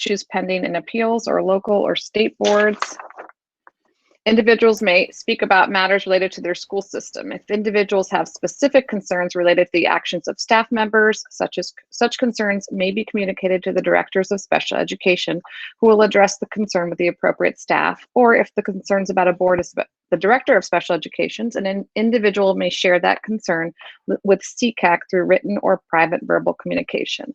issues pending in appeals or local or state boards. Individuals may speak about matters related to their school system. If individuals have specific concerns related to the actions of staff members, such concerns may be communicated to the directors of special education, who will address the concern with the appropriate staff. Or if the concerns about a board is the director of special education, an individual may share that concern with SECAC through written or private verbal communication.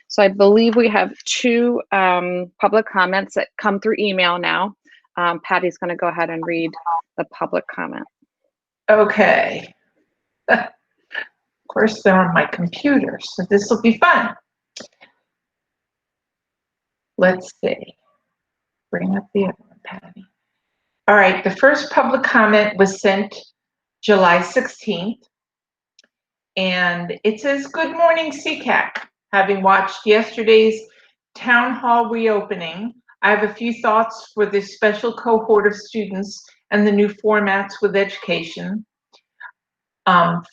So I believe we have two public comments that come through email now. Patty's going to go ahead and read the public comment. Okay. Of course, they're on my computer, so this will be fun. Let's see. Bring up the other one, Patty. All right, the first public comment was sent July 16th, and it says, "Good morning, SECAC. Having watched yesterday's town hall reopening, I have a few thoughts for this special cohort of students and the new formats with education.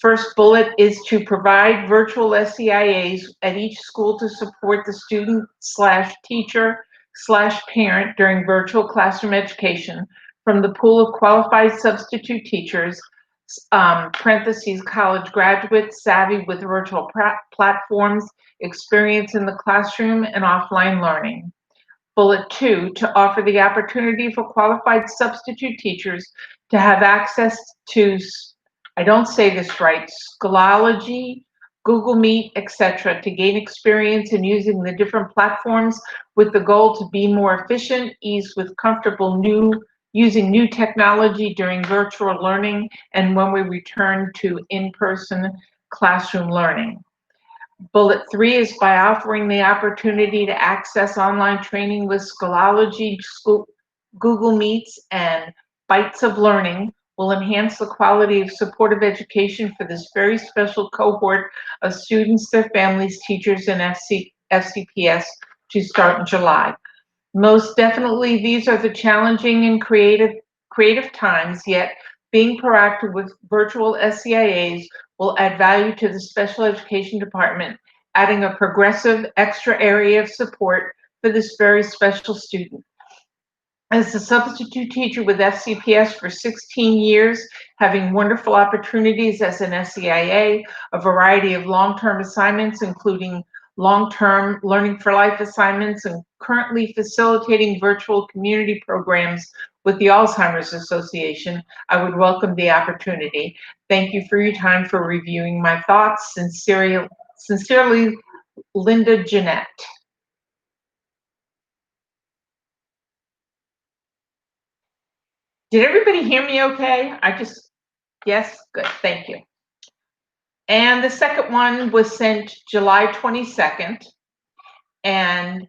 First bullet is to provide virtual SEIAs at each school to support the student/teacher/parent during virtual classroom education from the pool of qualified substitute teachers, parentheses, college graduates savvy with virtual platforms, experience in the classroom and offline learning. Bullet 2, to offer the opportunity for qualified substitute teachers to have access to, I don't say this right, Schoology, Google Meet, etc., to gain experience in using the different platforms with the goal to be more efficient, ease with comfortable using new technology during virtual learning and when we return to in-person classroom learning. Bullet 3 is by offering the opportunity to access online training with Schoology, Google Meets, and Bites of Learning will enhance the quality of supportive education for this very special cohort of students, their families, teachers, and FCPS to start in July. Most definitely, these are the challenging and creative times, yet being proactive with virtual SEIAs will add value to the special education department, adding a progressive extra area of support for this very special student. As a substitute teacher with FCPS for 16 years, having wonderful opportunities as an SEIA, a variety of long-term assignments, including long-term Learning for Life assignments, and currently facilitating virtual community programs with the Alzheimer's Association, I would welcome the opportunity. Thank you for your time for reviewing my thoughts. Sincerely, Linda Jeanette." Did everybody hear me okay? Yes, good, thank you. And the second one was sent July 22nd, and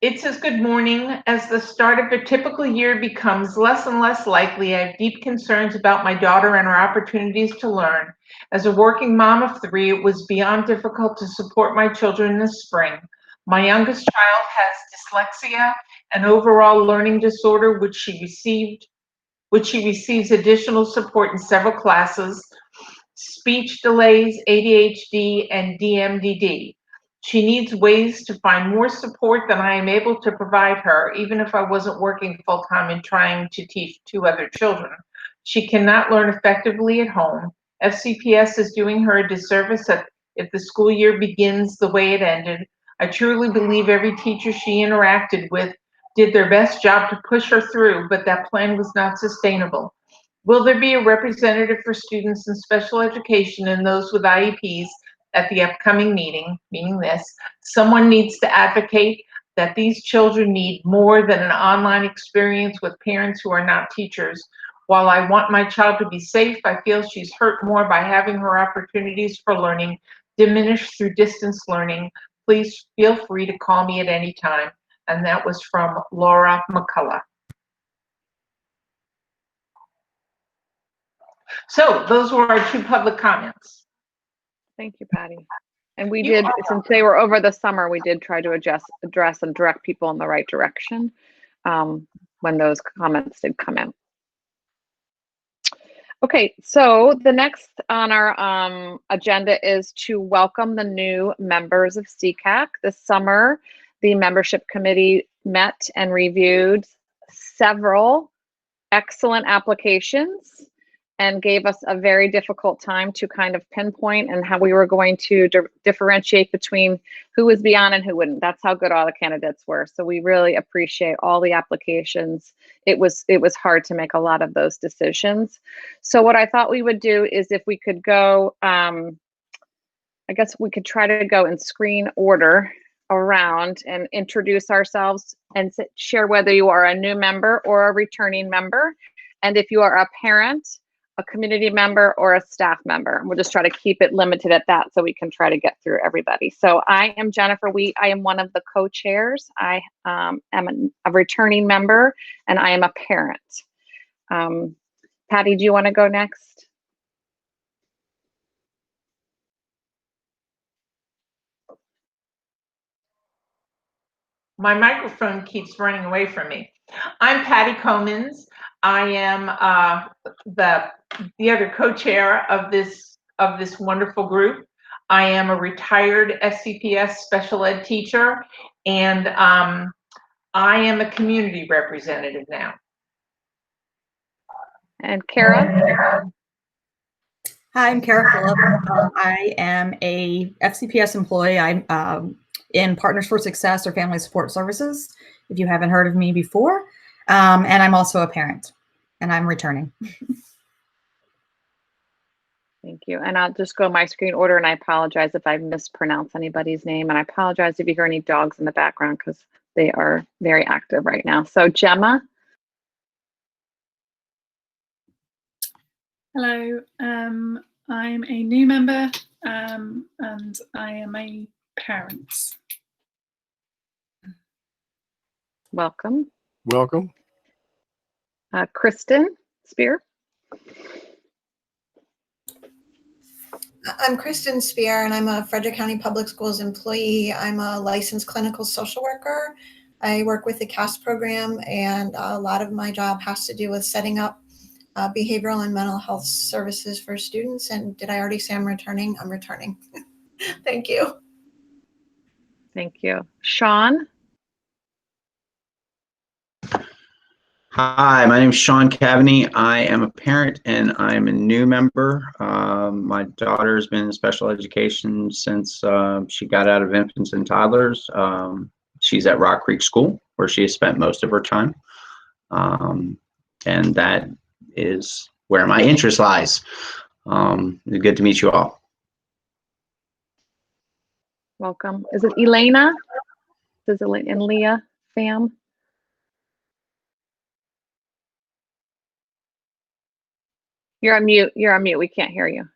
it says, "Good morning. As the start of a typical year becomes less and less likely, I have deep concerns about my daughter and her opportunities to learn. As a working mom of 3, it was beyond difficult to support my children this spring. My youngest child has dyslexia, an overall learning disorder, which she receives additional support in several classes, speech delays, ADHD, and DMDD. She needs ways to find more support than I am able to provide her, even if I wasn't working full-time and trying to teach 2 other children. She cannot learn effectively at home. FCPS is doing her a disservice if the school year begins the way it ended. I truly believe every teacher she interacted with did their best job to push her through, but that plan was not sustainable. Will there be a representative for students in special education and those with IEPs at the upcoming meeting, meaning this? Someone needs to advocate that these children need more than an online experience with parents who are not teachers. While I want my child to be safe, I feel she's hurt more by having her opportunities for learning diminished through distance learning. Please feel free to call me at any time." And that was from Laura McCullough. So those were our 2 public comments. Thank you, Patty. And we did, since they were over the summer, we did try to address and direct people in the right direction when those comments did come in. Okay, so the next on our agenda is to welcome the new members of SECAC. This summer, the membership committee met and reviewed several excellent applications and gave us a very difficult time to kind of pinpoint and how we were going to differentiate between who was beyond and who wouldn't. That's how good all the candidates were. So we really appreciate all the applications. It was hard to make a lot of those decisions. So what I thought we would do is if we could go, I guess we could try to go in screen order around and introduce ourselves and share whether you are a new member or a returning member. And if you are a parent, a community member, or a staff member. And we'll just try to keep it limited at that so we can try to get through everybody. So I am Jennifer Wheat. I am one of the co-chairs. I am a returning member and I am a parent. Patty, do you want to go next? My microphone keeps running away from me. I'm Patty Comins. I am the other co-chair of this wonderful group. I am a retired SCPS special ed teacher, and I am a community representative now. And Kara? Hi, I'm Kara Phillip. I am a FCPS employee. I'm in Partners for Success or Family Support Services, if you haven't heard of me before. And I'm also a parent, and I'm returning. Thank you. And I'll just go my screen order, and I apologize if I mispronounce anybody's name, and I apologize if you hear any dogs in the background because they are very active right now. So Gemma? Hello, I'm a new member and I am a parent. Welcome. Welcome. Kristen Spear? I'm Kristen Spear, and I'm a Frederick County Public Schools employee. I'm a licensed clinical social worker. I work with the CAST program, and a lot of my job has to do with setting up behavioral and mental health services for students. And did I already say I'm returning? I'm returning. Thank you. Thank you. Sean? Hi, my name is Sean Cavaney. I am a parent and I'm a new member. My daughter's been in special education since she got out of infants and toddlers. She's at Rock Creek School, where she has spent most of her time. And that is where my interest lies. It's good to meet you all. Welcome. Is it Elena? Is it and Leah, fam? You're on mute. You're on mute. We can't hear you.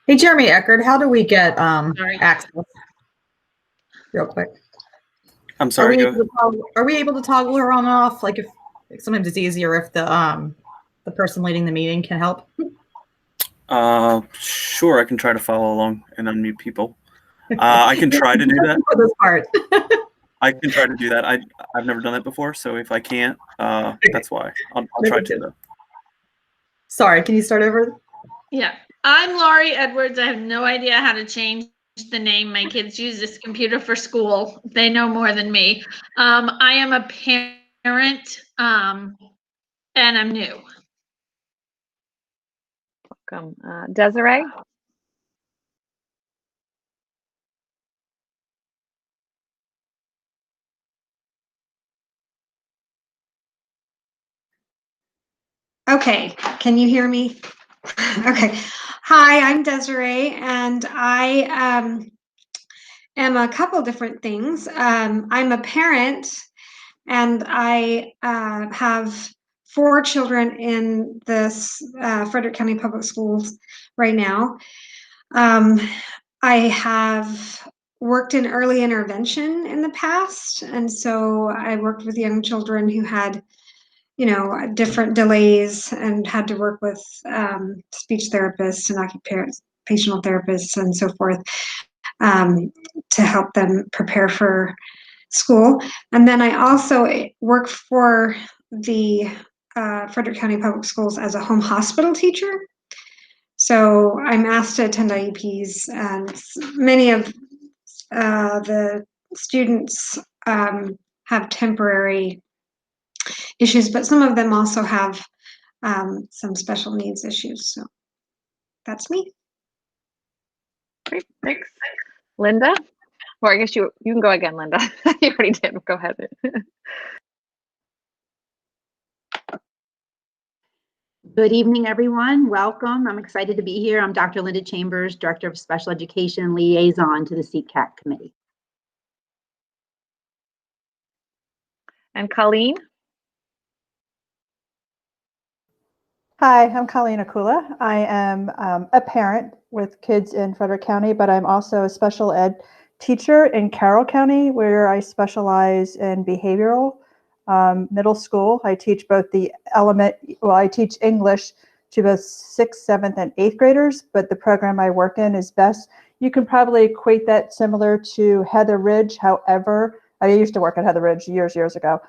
Hey, Jeremy Eckert, how do we get access? Real quick. I'm sorry. Are we able to toggle her on and off? Like, if sometimes it's easier if the person leading the meeting can help. Sure, I can try to follow along and unmute people. I can try to do that. For this part. I can try to do that. I've never done that before, so if I can't, that's why. I'll try to though. Sorry, can you start over? Yeah, I'm Laurie Edwards. I have no idea how to change the name. My kids use this computer for school. They know more than me. I am a parent and I'm new. Welcome. Desiree? Okay, can you hear me? Okay. Hi, I'm Desiree, and I am a couple different things. I'm a parent, and I have 4 children in this Frederick County Public Schools right now. I have worked in early intervention in the past, and so I worked with young children who had different delays and had to work with speech therapists and occupational therapists and so forth to help them prepare for school. And then I also work for the Frederick County Public Schools as a home hospital teacher. So I'm asked to attend IEPs, and many of the students have temporary issues, but some of them also have some special needs issues. So that's me. Great, thanks. Linda? Or I guess you can go again, Linda. You already did. Go ahead. Good evening, everyone. Welcome. I'm excited to be here. I'm Dr. Linda Chambers, Director of Special Education Liaison to the SECAC Committee. And Colleen? Hi, I'm Colleen Akula. I am a parent with kids in Frederick County, but I'm also a special ed teacher in Carroll County, where I specialize in behavioral middle school. I teach both I teach English to both 6th, 7th, and 8th graders, but the program I work in is best. You can probably equate that similar to Heather Ridge. However, I used to work at Heather Ridge years ago.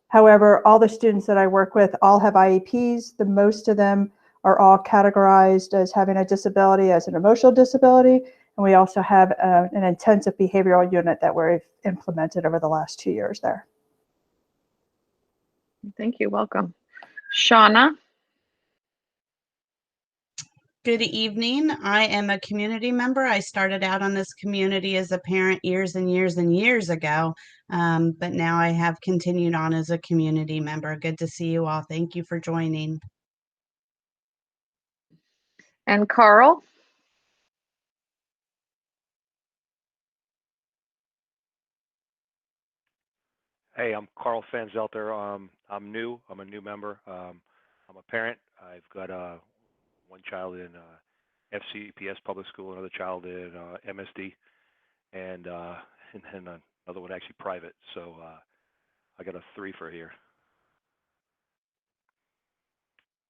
However, all the students that I work with all have IEPs. The most of them are all categorized as having a disability, as an emotional disability. And we also have an intensive behavioral unit that we've implemented over the last 2 years there. Thank you. Welcome. Shauna? Good evening. I am a community member. I started out on this community as a parent years and years and years ago, but now I have continued on as a community member. Good to see you all. Thank you for joining. And Carl? Hey, I'm Carl Fanzelter. I'm new. I'm a new member. I'm a parent. I've got one child in FCPS public school, another child in MSD, and then another one actually private. So I got a 3 for here.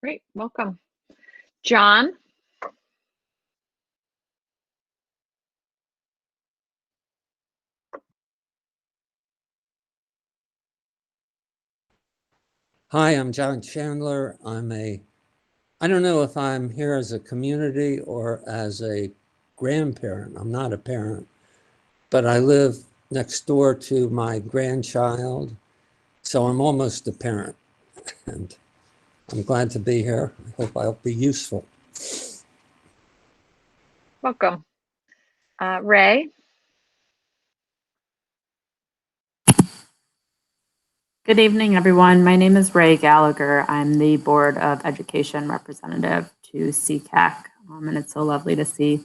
Great. Welcome. John? Hi, I'm John Chandler. I don't know if I'm here as a community or as a grandparent. I'm not a parent, but I live next door to my grandchild, so I'm almost a parent. And I'm glad to be here. I hope I'll be useful. Welcome. Ray? Good evening, everyone. My name is Ray Gallagher. I'm the Board of Education representative to SECAC, and it's so lovely to see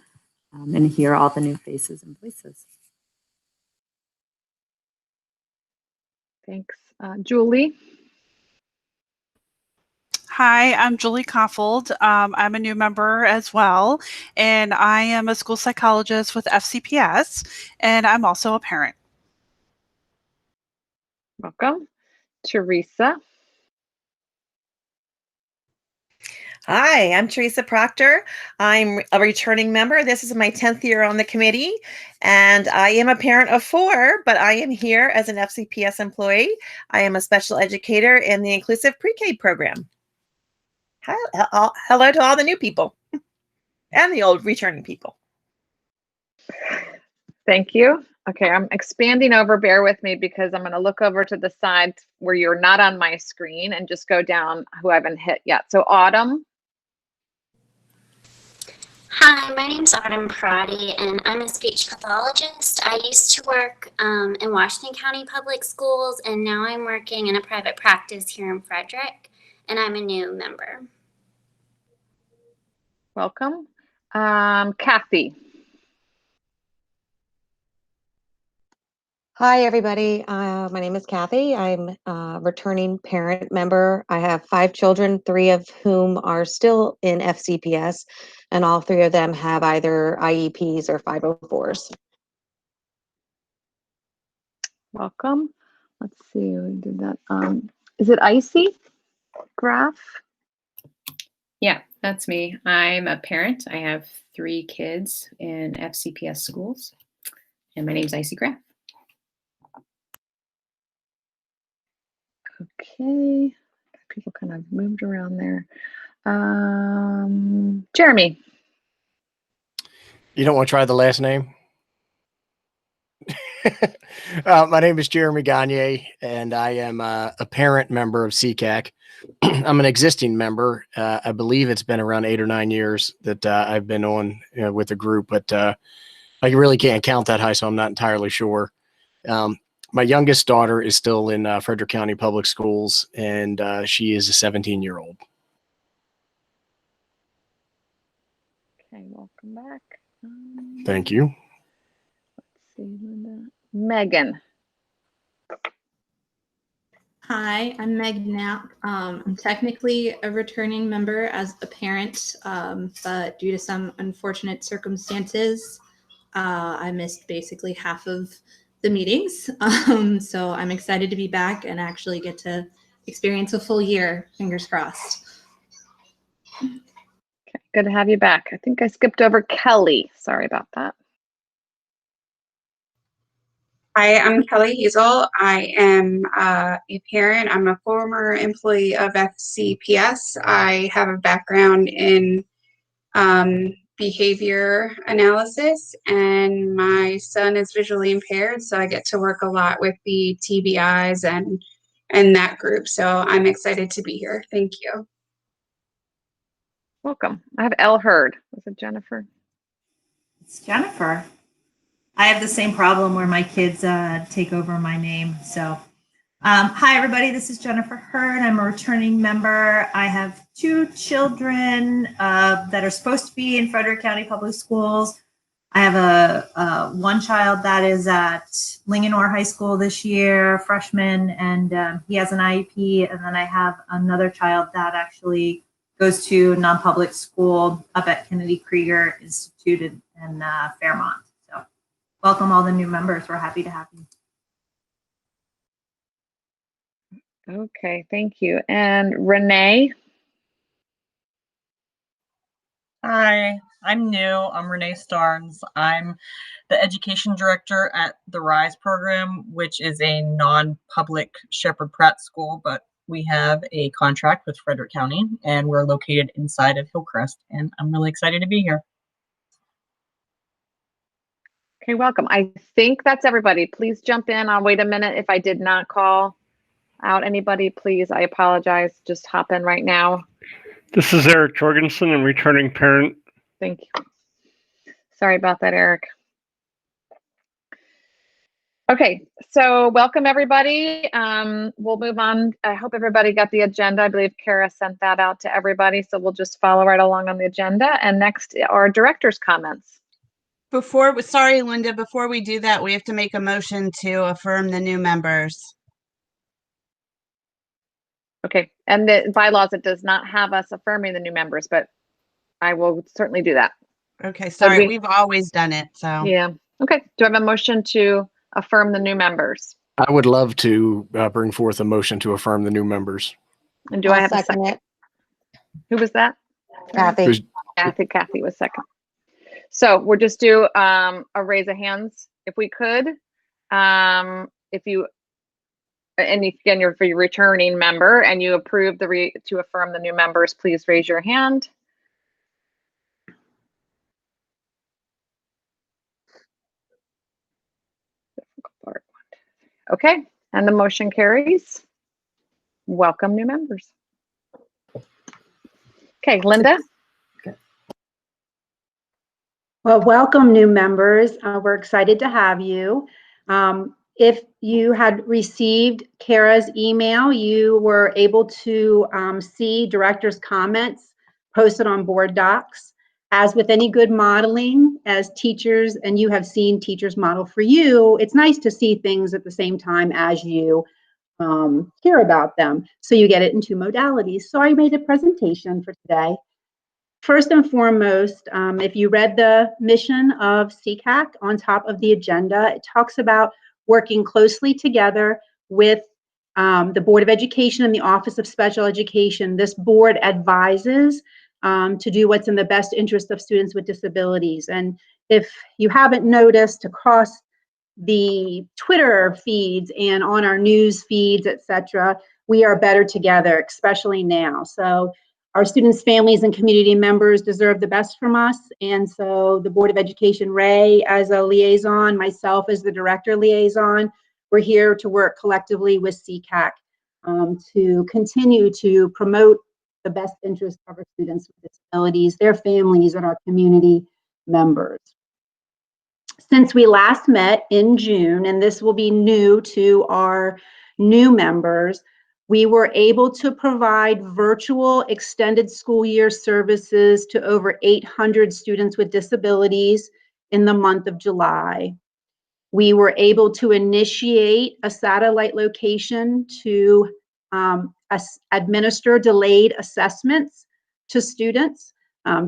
and hear all the new faces and voices. Thanks. Julie? Hi, I'm Julie Koffold. I'm a new member as well, and I am a school psychologist with FCPS, and I'm also a parent. Welcome. Teresa? Hi, I'm Teresa Proctor. I'm a returning member. This is my 10th year on the committee, and I am a parent of 4, but I am here as an FCPS employee. I am a special educator in the inclusive pre-K program. Hello to all the new people and the old returning people. Thank you. Okay, I'm expanding over. Bear with me because I'm going to look over to the side where you're not on my screen and just go down who I haven't hit yet. So Autumn. Hi, my name's Autumn Prati, and I'm a speech pathologist. I used to work in Washington County Public Schools, and now I'm working in a private practice here in Frederick, and I'm a new member. Welcome. Kathy. Hi, everybody. My name is Kathy. I'm a returning parent member. I have 5 children, 3 of whom are still in FCPS, and all 3 of them have either IEPs or 504s. Welcome. Let's see who did that. Is it Icy Graf? Yeah, that's me. I'm a parent. I have 3 kids in FCPS schools, and my name's Icy Graf. Okay, people kind of moved around there. Jeremy. You don't want to try the last name? My name is Jeremy Gagne, and I am a parent member of SECAC. I'm an existing member. I believe it's been around 8 or 9 years that I've been on with the group, but I really can't count that high, so I'm not entirely sure. My youngest daughter is still in Frederick County Public Schools, and she is a 17-year-old. Okay, welcome back. Thank you. Let's see, Linda. Megan. Hi, I'm Meg Knapp. I'm technically a returning member as a parent, but due to some unfortunate circumstances, I missed basically half of the meetings. So I'm excited to be back and actually get to experience a full year, fingers crossed. Okay, good to have you back. I think I skipped over Kelly. Sorry about that. Hi, I'm Kelly Hazel. I am a parent. I'm a former employee of FCPS. I have a background in behavior analysis, and my son is visually impaired, so I get to work a lot with the TBIs and that group. So I'm excited to be here. Thank you. Welcome. I have Elle Hurd. Was it Jennifer? It's Jennifer. I have the same problem where my kids take over my name. So, hi everybody, this is Jennifer Hurd. I'm a returning member. I have 2 children that are supposed to be in Frederick County Public Schools. I have a one child that is at Linganore High School this year, freshman, and he has an IEP. And then I have another child that actually goes to non-public school up at Kennedy Krieger Institute in Fairmont. Welcome all the new members. We're happy to have you. Okay, thank you. And Renee? Hi, I'm new. I'm Renee Starnes. I'm the education director at the RISE program, which is a non-public Shepherd Pratt school, but we have a contract with Frederick County, and we're located inside of Hillcrest, and I'm really excited to be here. Okay, welcome. I think that's everybody. Please jump in. I'll wait a minute. If I did not call out anybody, please, I apologize. Just hop in right now. This is Eric Jorgensen, a returning parent. Thank you. Sorry about that, Eric. Okay, so welcome everybody. We'll move on. I hope everybody got the agenda. I believe Kara sent that out to everybody, so we'll just follow right along on the agenda. And next are director's comments. Sorry, Linda, before we do that, we have to make a motion to affirm the new members. Okay, and the bylaws, it does not have us affirming the new members, but I will certainly do that. Okay, sorry, we've always done it, so. Yeah, okay. Do I have a motion to affirm the new members? I would love to bring forth a motion to affirm the new members. And do I have a second? Who was that? Kathy. Kathy was second. So we'll just do a raise of hands if we could. If you, and again, you're for your returning member and you approve to affirm the new members, please raise your hand. Okay, and the motion carries. Welcome new members. Okay, Linda. Well, welcome new members. We're excited to have you. If you had received Kara's email, you were able to see director's comments posted on board docs. As with any good modeling, as teachers, and you have seen teachers model for you, it's nice to see things at the same time as you hear about them. So you get it in 2 modalities. So I made a presentation for today. First and foremost, if you read the mission of SECAC on top of the agenda, it talks about working closely together with the Board of Education and the Office of Special Education. This board advises to do what's in the best interest of students with disabilities. And if you haven't noticed, across the Twitter feeds and on our news feeds, etc., we are better together, especially now. So Our students, families, and community members deserve the best from us. And so the Board of Education, Ray as a liaison, myself as the director liaison, we're here to work collectively with SECAC to continue to promote the best interest of our students with disabilities, their families, and our community members. Since we last met in June, and this will be new to our new members, we were able to provide virtual extended school year services to over 800 students with disabilities in the month of July. We were able to initiate a satellite location to administer delayed assessments to students.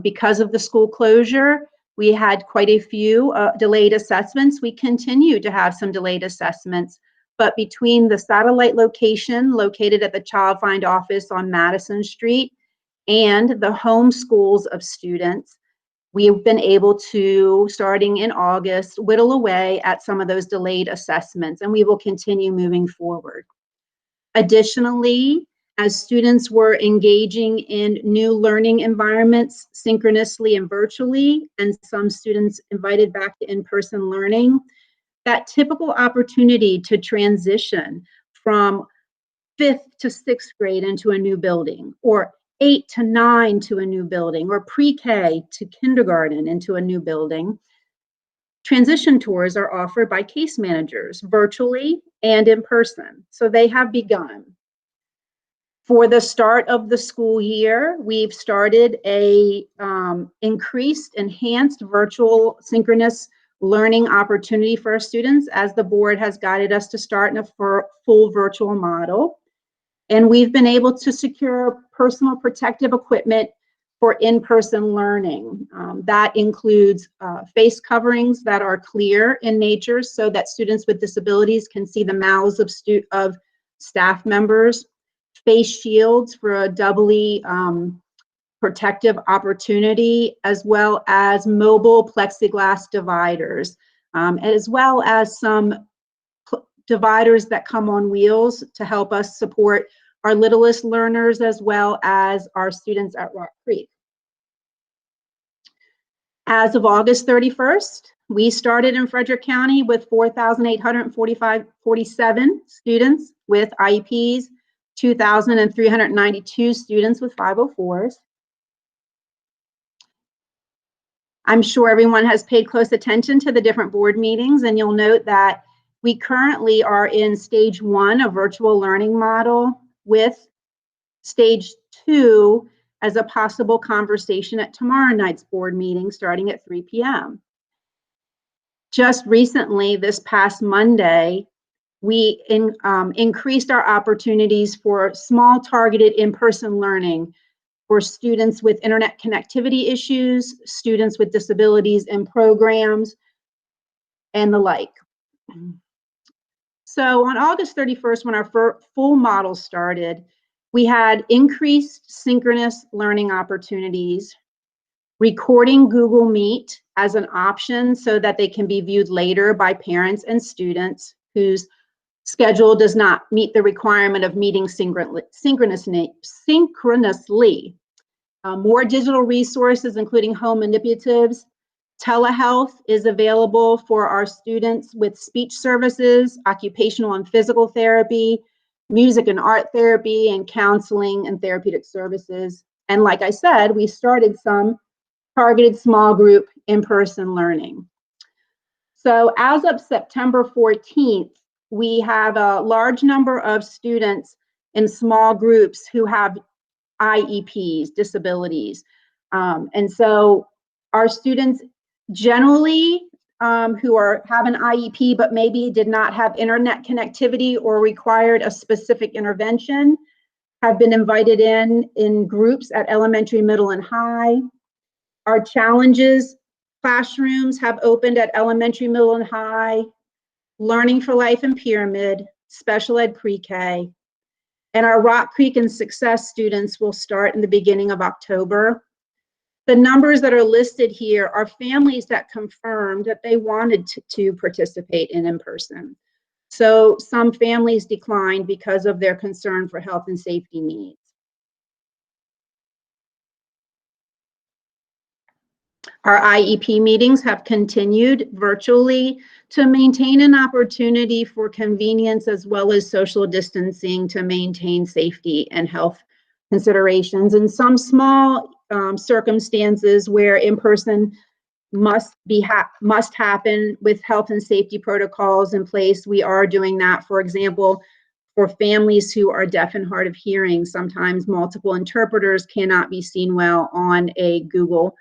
Because of the school closure, we had quite a few delayed assessments. We continue to have some delayed assessments, but between the satellite location located at the Child Find office on Madison Street and the home schools of students, we have been able to, starting in August, whittle away at some of those delayed assessments, and we will continue moving forward. Additionally, as students were engaging in new learning environments synchronously and virtually, and some students invited back to in-person learning, that typical opportunity to transition from 5th to 6th grade into a new building, or 8 to 9 to a new building, or pre-K to kindergarten into a new building. Transition tours are offered by case managers virtually and in person, so they have begun. For the start of the school year, we've started a enhanced virtual synchronous learning opportunity for our students, as the board has guided us to start in a full virtual model. And we've been able to secure personal protective equipment for in-person learning. That includes face coverings that are clear in nature so that students with disabilities can see the mouths of staff members, face shields for a doubly protective opportunity, as well as mobile plexiglass dividers, as well as some dividers that come on wheels to help us support our littlest learners as well as our students at Rock Creek. As of August 31st, we started in Frederick County with 4,847 students with IEPs, 2,392 students with 504s. I'm sure everyone has paid close attention to the different board meetings, and you'll note that we currently are in stage 1 of virtual learning model, with stage 2 as a possible conversation at tomorrow night's board meeting starting at 3 p.m. Just recently, this past Monday, we increased our opportunities for small targeted in-person learning for students with internet connectivity issues, students with disabilities in programs, and the like. So on August 31st, when our full model started, we had increased synchronous learning opportunities, recording Google Meet as an option so that they can be viewed later by parents and students whose schedule does not meet the requirement of meeting synchronously. More digital resources, including home manipulatives. Telehealth is available for our students with speech services, occupational and physical therapy, music and art therapy, and counseling and therapeutic services. And like I said, we started some targeted small group in-person learning. So as of September 14th, we have a large number of students in small groups who have IEPs, disabilities. And so our students generally who have an IEP but maybe did not have internet connectivity or required a specific intervention have been invited in groups at elementary, middle, and high. Our challenges classrooms have opened at elementary, middle, and high, Learning for Life and Pyramid, special ed pre-K, and our Rock Creek and Success students will start in the beginning of October. The numbers that are listed here are families that confirmed that they wanted to participate in person. So some families declined because of their concern for health and safety needs. Our IEP meetings have continued virtually to maintain an opportunity for convenience as well as social distancing to maintain safety and health considerations. In some small circumstances where in-person must happen with health and safety protocols in place, we are doing that. For example, for families who are deaf and hard of hearing, sometimes multiple interpreters cannot be seen well on a Google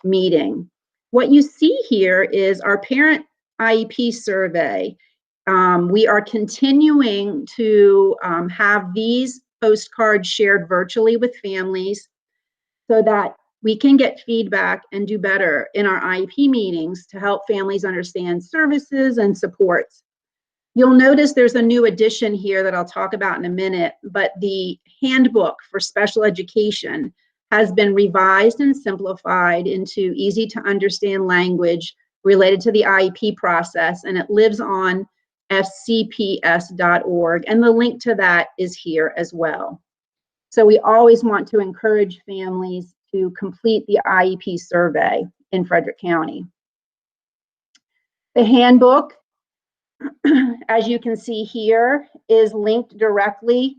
meeting. What you see here is our parent IEP survey. We are continuing to have these postcards shared virtually with families so that we can get feedback and do better in our IEP meetings to help families understand services and supports. You'll notice there's a new addition here that I'll talk about in a minute, but the handbook for special education has been revised and simplified into easy to understand language related to the IEP process, and it lives on FCPS.org, and the link to that is here as well. So we always want to encourage families to complete the IEP survey in Frederick County. The handbook, as you can see here, is linked directly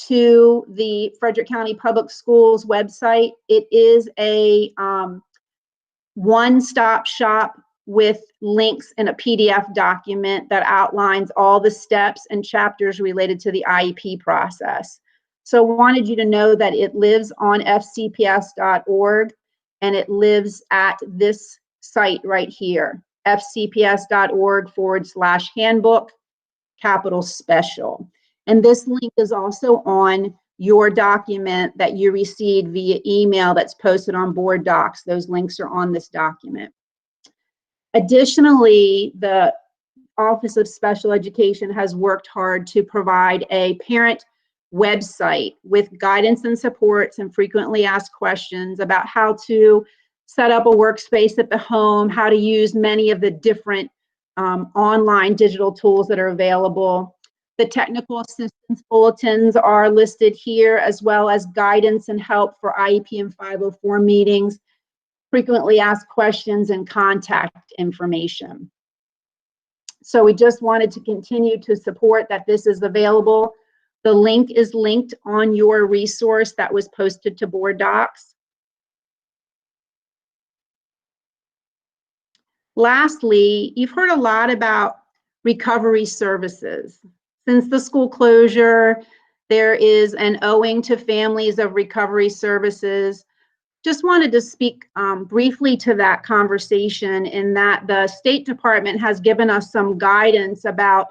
to the Frederick County Public Schools website. It is a one-stop shop with links in a PDF document that outlines all the steps and chapters related to the IEP process. So I wanted you to know that it lives on fcps.org and it lives at this site right here, fcps.org/handbook, capital special. And this link is also on your document that you received via email that's posted on board docs. Those links are on this document. Additionally, the Office of Special Education has worked hard to provide a parent website with guidance and supports and frequently asked questions about how to set up a workspace at the home, how to use many of the different online digital tools that are available. The technical assistance bulletins are listed here, as well as guidance and help for IEP and 504 meetings, frequently asked questions, and contact information. So we just wanted to continue to support that this is available. The link is linked on your resource that was posted to board docs. Lastly, you've heard a lot about recovery services. Since the school closure, there is an owing to families of recovery services. Just wanted to speak briefly to that conversation in that the State Department has given us some guidance about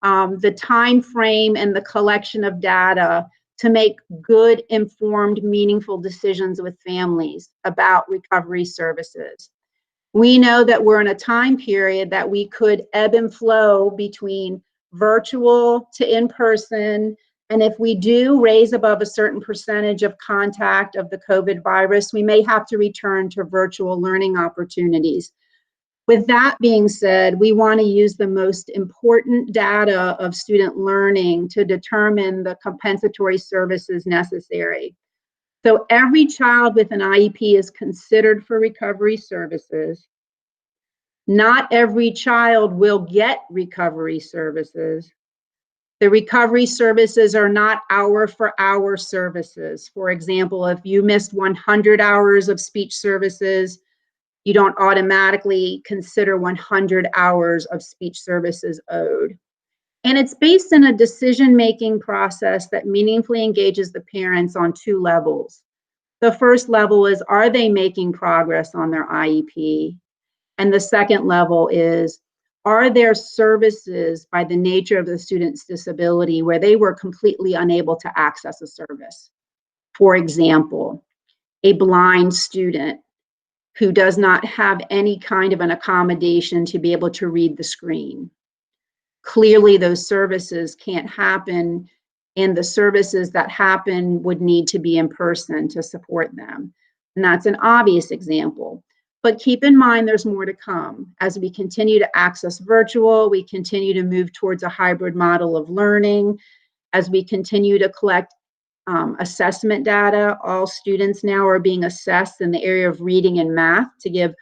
the time frame and the collection of data to make good, informed, meaningful decisions with families about recovery services. We know that we're in a time period that we could ebb and flow between virtual to in-person, and if we do raise above a certain percentage of contact of the COVID virus, we may have to return to virtual learning opportunities. With that being said, we want to use the most important data of student learning to determine the compensatory services necessary. So every child with an IEP is considered for recovery services. Not every child will get recovery services. The recovery services are not hour-for-hour services. For example, if you missed 100 hours of speech services, you don't automatically consider 100 hours of speech services owed. And it's based in a decision-making process that meaningfully engages the parents on two levels. The first level is, are they making progress on their IEP? And the second level is, are there services by the nature of the student's disability where they were completely unable to access a service? For example, a blind student who does not have any kind of an accommodation to be able to read the screen. Clearly, those services can't happen, and the services that happen would need to be in person to support them. And that's an obvious example. But keep in mind, there's more to come. As we continue to access virtual, we continue to move towards a hybrid model of learning, as we continue to collect assessment data. All students now are being assessed in the area of reading and math to give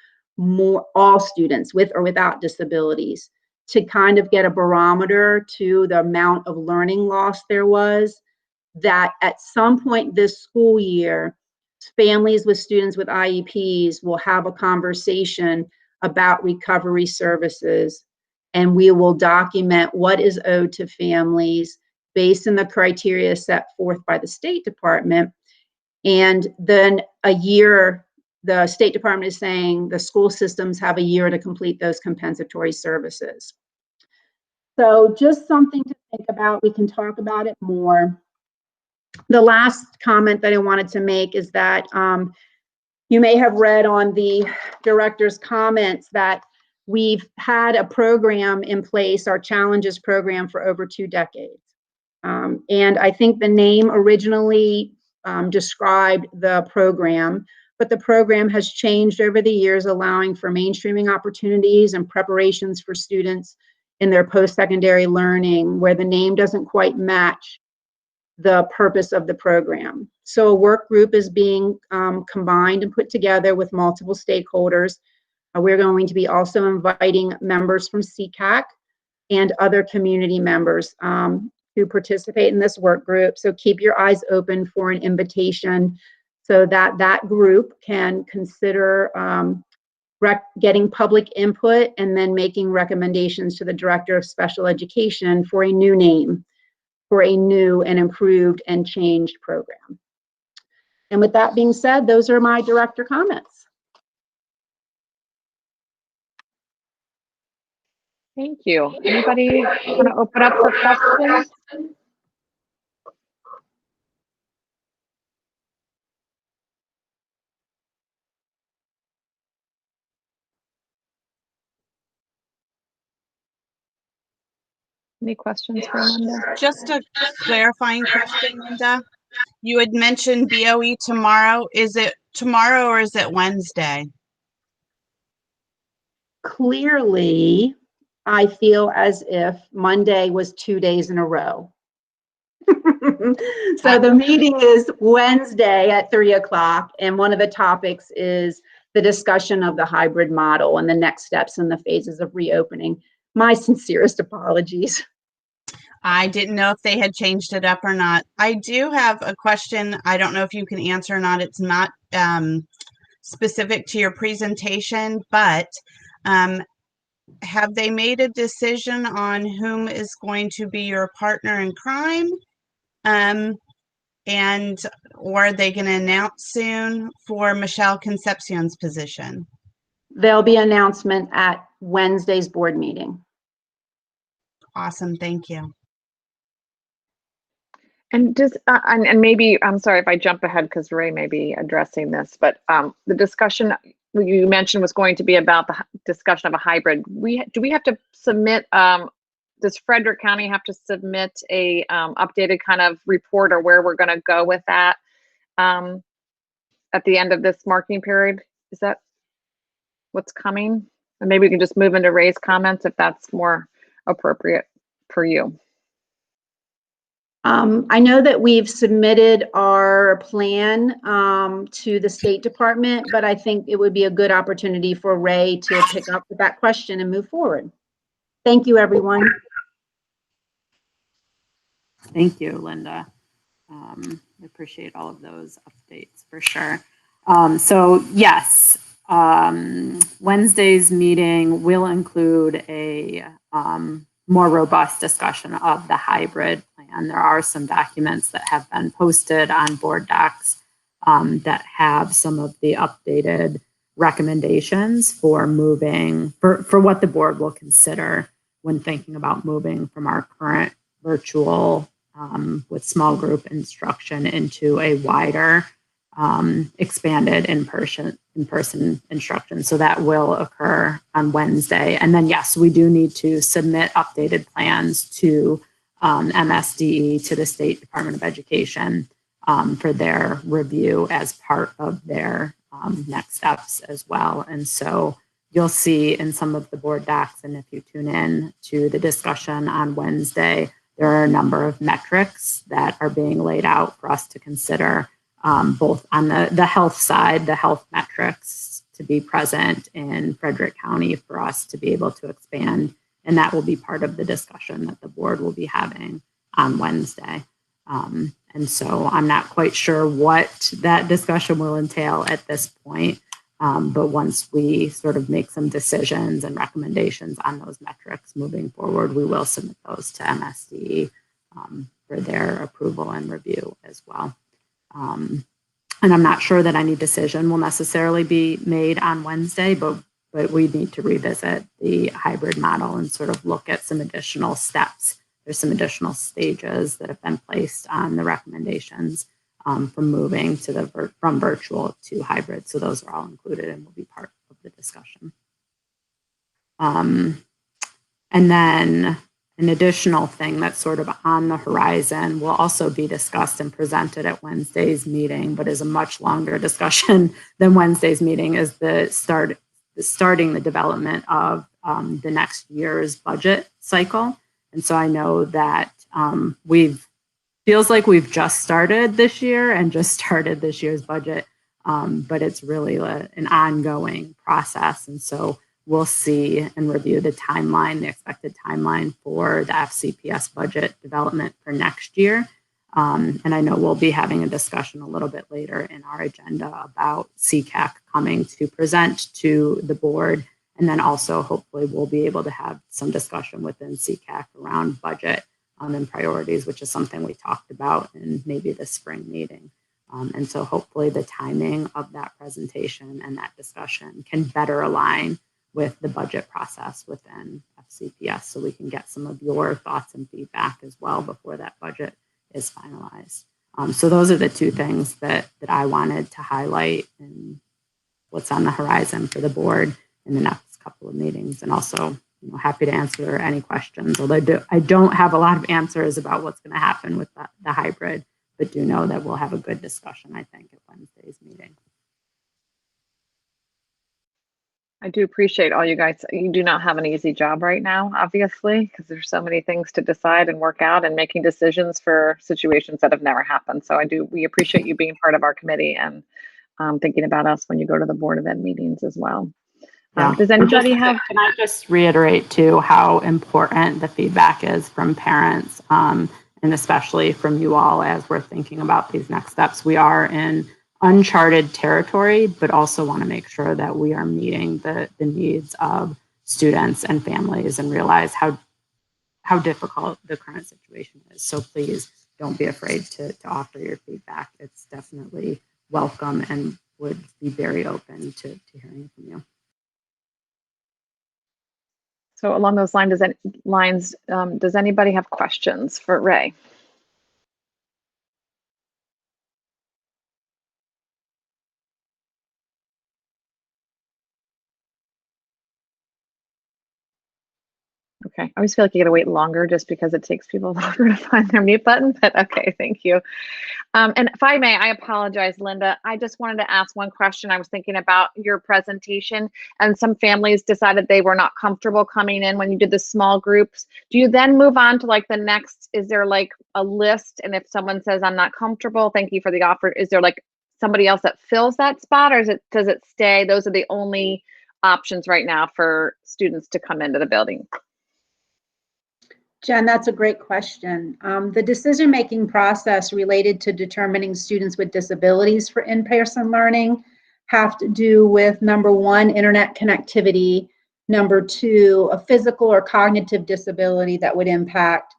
all students with or without disabilities to kind of get a barometer to the amount of learning loss there was, that at some point this school year, families with students with IEPs will have a conversation about recovery services, and we will document what is owed to families based on the criteria set forth by the State Department. And then a year, the State Department is saying the school systems have a year to complete those compensatory services. So just something to think about. We can talk about it more. The last comment that I wanted to make is that you may have read on the director's comments that we've had a program in place, our Challenges program, for over 2 decades. And I think the name originally described the program, but the program has changed over the years, allowing for mainstreaming opportunities and preparations for students in their post-secondary learning, where the name doesn't quite match the purpose of the program. So a work group is being combined and put together with multiple stakeholders. We're going to be also inviting members from SECAC and other community members to participate in this work group. So keep your eyes open for an invitation so that that group can consider getting public input and then making recommendations to the Director of Special Education for a new name, for a new and improved and changed program. And with that being said, those are my director comments. Thank you. Anybody want to open up for questions? Any questions for Linda? Just a clarifying question, Linda. You had mentioned BOE tomorrow. Is it tomorrow or is it Wednesday? Clearly, I feel as if Monday was 2 days in a row. So the meeting is Wednesday at 3 o'clock, and one of the topics is the discussion of the hybrid model and the next steps in the phases of reopening. My sincerest apologies. I didn't know if they had changed it up or not. I do have a question. I don't know if you can answer or not. It's not specific to your presentation, but have they made a decision on whom is going to be your partner in crime? And or are they going to announce soon for Michelle Concepcion's position? There'll be an announcement at Wednesday's board meeting. Awesome, thank you. And just and maybe, I'm sorry if I jump ahead because Ray may be addressing this, but the discussion you mentioned was going to be about the discussion of a hybrid. Do we have to submit, does Frederick County have to submit a updated kind of report or where we're going to go with that at the end of this marking period? Is that what's coming? And maybe we can just move into Ray's comments if that's more appropriate for you. I know that we've submitted our plan to the State Department, but I think it would be a good opportunity for Ray to pick up with that question and move forward. Thank you, everyone. Thank you, Linda. I appreciate all of those updates for sure. So yes, Wednesday's meeting will include a more robust discussion of the hybrid plan. There are some documents that have been posted on board docs that have some of the updated recommendations for moving, for what the board will consider when thinking about moving from our current virtual with small group instruction into a wider expanded in-person instruction. So that will occur on Wednesday. And then, yes, we do need to submit updated plans to MSDE, to the State Department of Education for their review as part of their next steps as well. And so you'll see in some of the board docs, and if you tune in to the discussion on Wednesday, there are a number of metrics that are being laid out for us to consider, both on the health side, the health metrics to be present in Frederick County for us to be able to expand. And that will be part of the discussion that the board will be having on Wednesday. And so I'm not quite sure what that discussion will entail at this point. But once we sort of make some decisions and recommendations on those metrics moving forward, we will submit those to MSD for their approval and review as well. And I'm not sure that any decision will necessarily be made on Wednesday, but we need to revisit the hybrid model and sort of look at some additional steps. There's some additional stages that have been placed on the recommendations from moving to from virtual to hybrid. So those are all included and will be part of the discussion. And then an additional thing that's sort of on the horizon will also be discussed and presented at Wednesday's meeting, but is a much longer discussion than Wednesday's meeting, is starting the development of the next year's budget cycle. And so I know that feels like we've just started this year and just started this year's budget, but it's really an ongoing process. And so we'll see and review the timeline, the expected timeline for the FCPS budget development for next year. And I know we'll be having a discussion a little bit later in our agenda about SECAC coming to present to the board. And then also hopefully we'll be able to have some discussion within SECAC around budget and priorities, which is something we talked about in maybe the spring meeting. And so hopefully the timing of that presentation and that discussion can better align with the budget process within FCPS, so we can get some of your thoughts and feedback as well before that budget is finalized. So those are the two things that I wanted to highlight and what's on the horizon for the board in the next couple of meetings. And also, happy to answer any questions, although I don't have a lot of answers about what's going to happen with the hybrid, but do know that we'll have a good discussion, I think, at Wednesday's meeting. I do appreciate all you guys. You do not have an easy job right now, obviously, because there's so many things to decide and work out and making decisions for situations that have never happened. So we appreciate you being part of our committee and thinking about us when you go to the Board of Ed meetings as well. Yeah. Does anybody have? Can I just reiterate too how important the feedback is from parents, and especially from you all as we're thinking about these next steps. We are in uncharted territory, but also want to make sure that we are meeting the needs of students and families and realize how difficult the current situation is. So please don't be afraid to offer your feedback. It's definitely welcome and would be very open to hearing from you. So along those lines, does anybody have questions for Ray? Okay, I always feel like you gotta wait longer just because it takes people longer to find their mute button, but okay, thank you. And if I may, I apologize, Linda. I just wanted to ask one question. I was thinking about your presentation, and some families decided they were not comfortable coming in when you did the small groups. Do you then move on to like the next, is there like a list? And if someone says, I'm not comfortable, thank you for the offer, is there like somebody else that fills that spot, or does it stay? Those are the only options right now for students to come into the building. Jen, that's a great question. The decision-making process related to determining students with disabilities for in-person learning have to do with, number one, internet connectivity, number two, a physical or cognitive disability that would impact,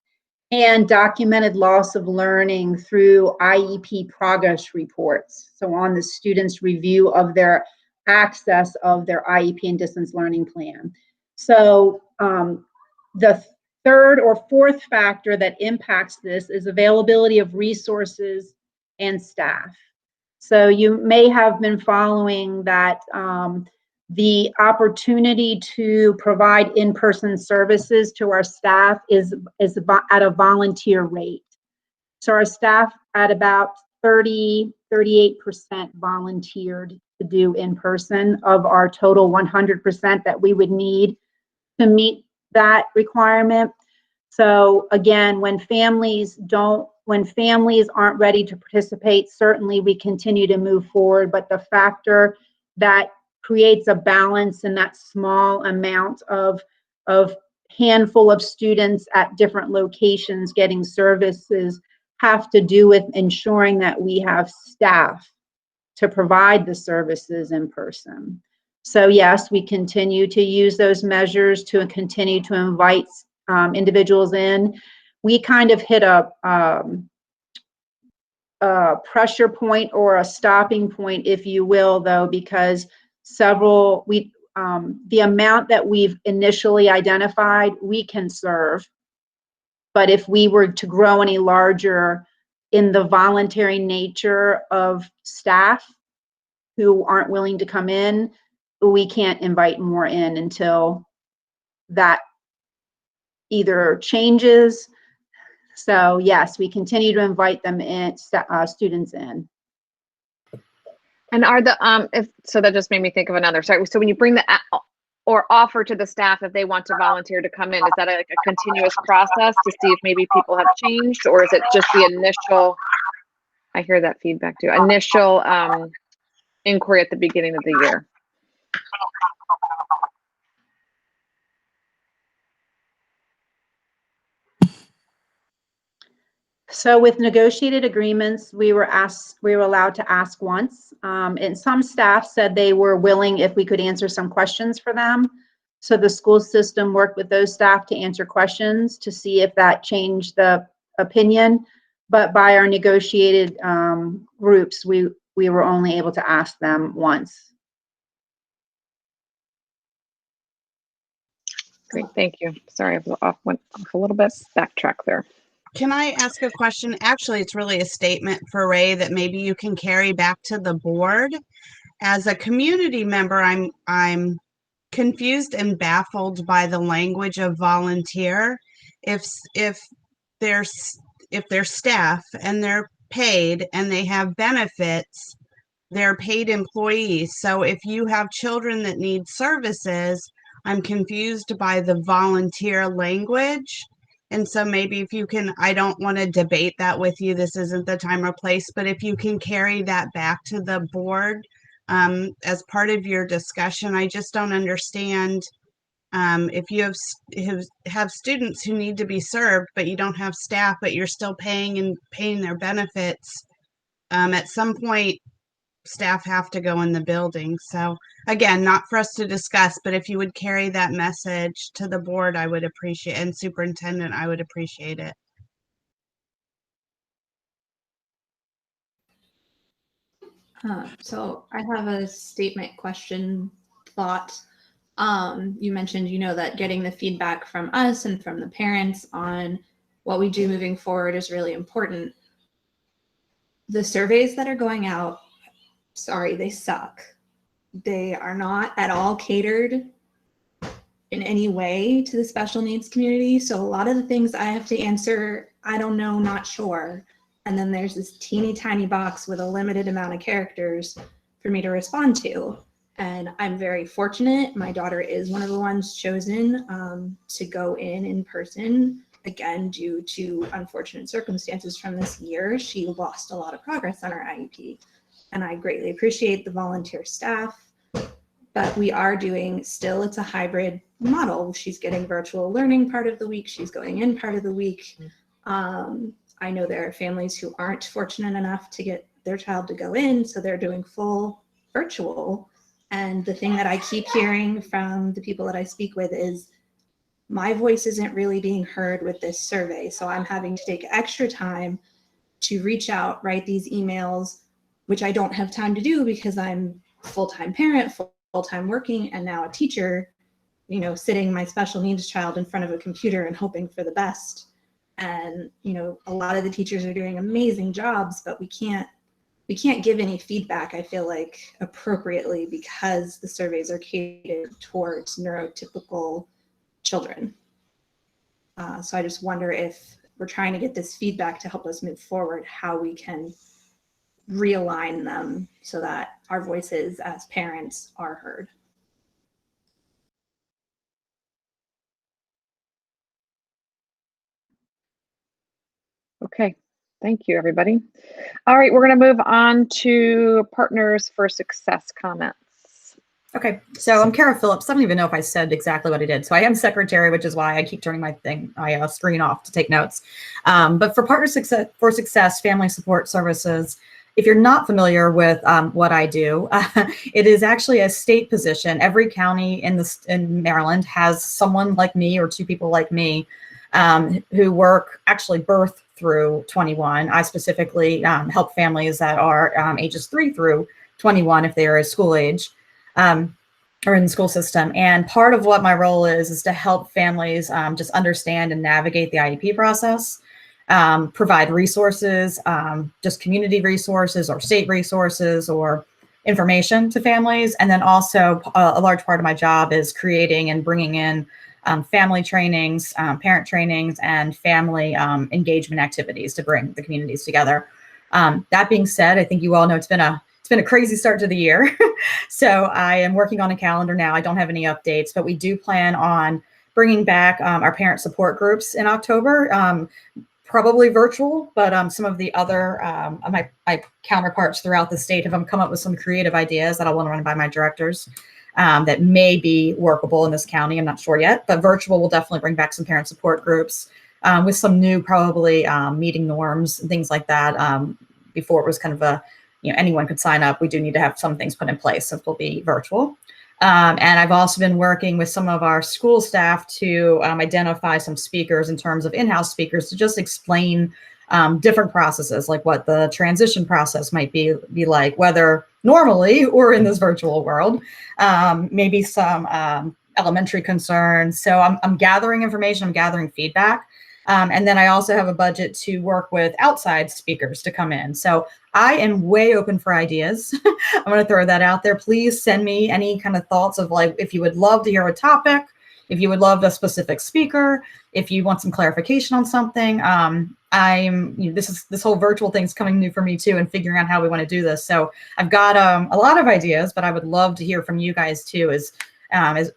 and documented loss of learning through IEP progress reports. So on the student's review of their access of their IEP and distance learning plan. So the third or fourth factor that impacts this is availability of resources and staff. So you may have been following that the opportunity to provide in-person services to our staff is at a volunteer rate. So our staff at about 38% volunteered to do in-person of our total 100% that we would need to meet that requirement. So again, when families aren't ready to participate, certainly we continue to move forward, but the factor that creates a balance in that small amount of handful of students at different locations getting services have to do with ensuring that we have staff to provide the services in person. So yes, we continue to use those measures to continue to invite individuals in. We kind of hit a pressure point or a stopping point, if you will, though, because the amount that we've initially identified, we can serve. But if we were to grow any larger in the voluntary nature of staff who aren't willing to come in, we can't invite more in until that either changes. So yes, we continue to invite them in, students in. And are the so that just made me think of another. Sorry. So when you bring the or offer to the staff if they want to volunteer to come in, is that like a continuous process to see if maybe people have changed, or is it just the initial? I hear that feedback too. Initial inquiry at the beginning of the year. So with negotiated agreements, we were allowed to ask once. And some staff said they were willing if we could answer some questions for them. So the school system worked with those staff to answer questions to see if that changed the opinion. But by our negotiated groups, we were only able to ask them once. Great, thank you. Sorry, I went off a little bit. Backtrack there. Can I ask a question? Actually, it's really a statement for Ray that maybe you can carry back to the board. As a community member, I'm confused and baffled by the language of volunteer. If they're staff and they're paid and they have benefits, they're paid employees. So if you have children that need services, I'm confused by the volunteer language. And so maybe if you can, I don't want to debate that with you, this isn't the time or place, but if you can carry that back to the board as part of your discussion. I just don't understand if you have students who need to be served, but you don't have staff, but you're still paying their benefits. At some point, staff have to go in the building. So again, not for us to discuss, but if you would carry that message to the board, I would appreciate, and superintendent, I would appreciate it. So I have a statement, question, thought. You mentioned, that getting the feedback from us and from the parents on what we do moving forward is really important. The surveys that are going out, sorry, they suck. They are not at all catered in any way to the special needs community. So a lot of the things I have to answer, I don't know, not sure. And then there's this teeny tiny box with a limited amount of characters for me to respond to. And I'm very fortunate. My daughter is one of the ones chosen to go in person. Again, due to unfortunate circumstances from this year, she lost a lot of progress on her IEP. And I greatly appreciate the volunteer staff. But we are doing, still it's a hybrid model. She's getting virtual learning part of the week. She's going in part of the week. I know there are families who aren't fortunate enough to get their child to go in, so they're doing full virtual. And the thing that I keep hearing from the people that I speak with is my voice isn't really being heard with this survey. So I'm having to take extra time to reach out, write these emails, which I don't have time to do because I'm full-time parent, full-time working, and now a teacher, sitting my special needs child in front of a computer and hoping for the best. And, a lot of the teachers are doing amazing jobs, but we can't give any feedback, I feel like, appropriately because the surveys are catered towards neurotypical children. So I just wonder if we're trying to get this feedback to help us move forward, how we can realign them so that our voices as parents are heard. Okay, thank you, everybody. All right, we're going to move on to Partners for Success comments. Okay, so I'm Kara Phillips. I don't even know if I said exactly what I did. So I am secretary, which is why I keep turning my screen off to take notes. But for Partners for Success Family Support Services, if you're not familiar with what I do, it is actually a state position. Every county in Maryland has someone like me or two people like me who work actually birth through 21. I specifically help families that are ages 3 through 21 if they are school age. Or in the school system. And part of what my role is to help families just understand and navigate the IEP process, provide resources, just community resources or state resources or information to families. And then also a large part of my job is creating and bringing in family trainings, parent trainings, and family engagement activities to bring the communities together. That being said, I think you all know it's been a crazy start to the year. So I am working on a calendar now. I don't have any updates, but we do plan on bringing back our parent support groups in October, probably virtual, but some of the other, my counterparts throughout the state have come up with some creative ideas that I want to run by my directors that may be workable in this county. I'm not sure yet, but virtual will definitely bring back some parent support groups with some new, probably meeting norms and things like that. Before it was kind of anyone could sign up. We do need to have some things put in place, so it'll be virtual. And I've also been working with some of our school staff to identify some speakers in terms of in-house speakers to just explain different processes, like what the transition process might be like, whether normally or in this virtual world, maybe some elementary concerns. So I'm gathering information, I'm gathering feedback. And then I also have a budget to work with outside speakers to come in. So I am way open for ideas. I'm going to throw that out there. please send me any kind of thoughts of like, if you would love to hear a topic, if you would love a specific speaker, if you want some clarification on something. This whole virtual thing is coming new for me too, and figuring out how we want to do this. So I've got a lot of ideas, but I would love to hear from you guys too, as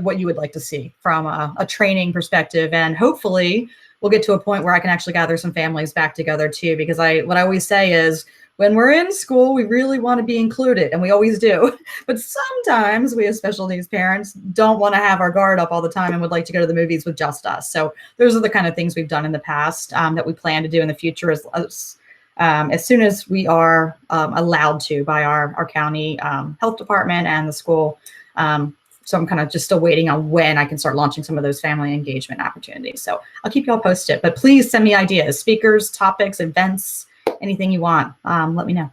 what you would like to see from a training perspective. And hopefully we'll get to a point where I can actually gather some families back together too, because what I always say is when we're in school, we really want to be included, and we always do. But sometimes we as special needs parents don't want to have our guard up all the time and would like to go to the movies with just us. So those are the kind of things we've done in the past that we plan to do in the future as soon as we are allowed to by our county health department and the school. So I'm kind of just still waiting on when I can start launching some of those family engagement opportunities. So I'll keep you all posted, but please send me ideas, speakers, topics, events, anything you want. Let me know.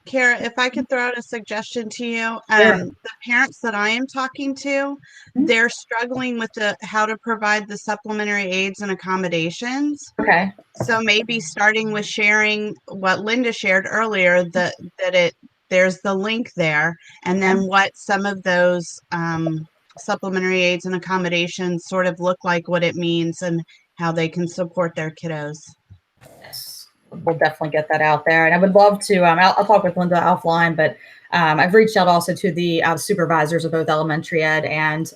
Kara, if I could throw out a suggestion to you, Sure. the parents that I am talking to, they're struggling with how to provide the supplementary aids and accommodations. Okay. So maybe starting with sharing what Linda shared earlier, that there's the link there, and then what some of those supplementary aids and accommodations sort of look like, what it means, and how they can support their kiddos. Yes, we'll definitely get that out there. And I would love to, I'll talk with Linda offline, but I've reached out also to the supervisors of both elementary ed and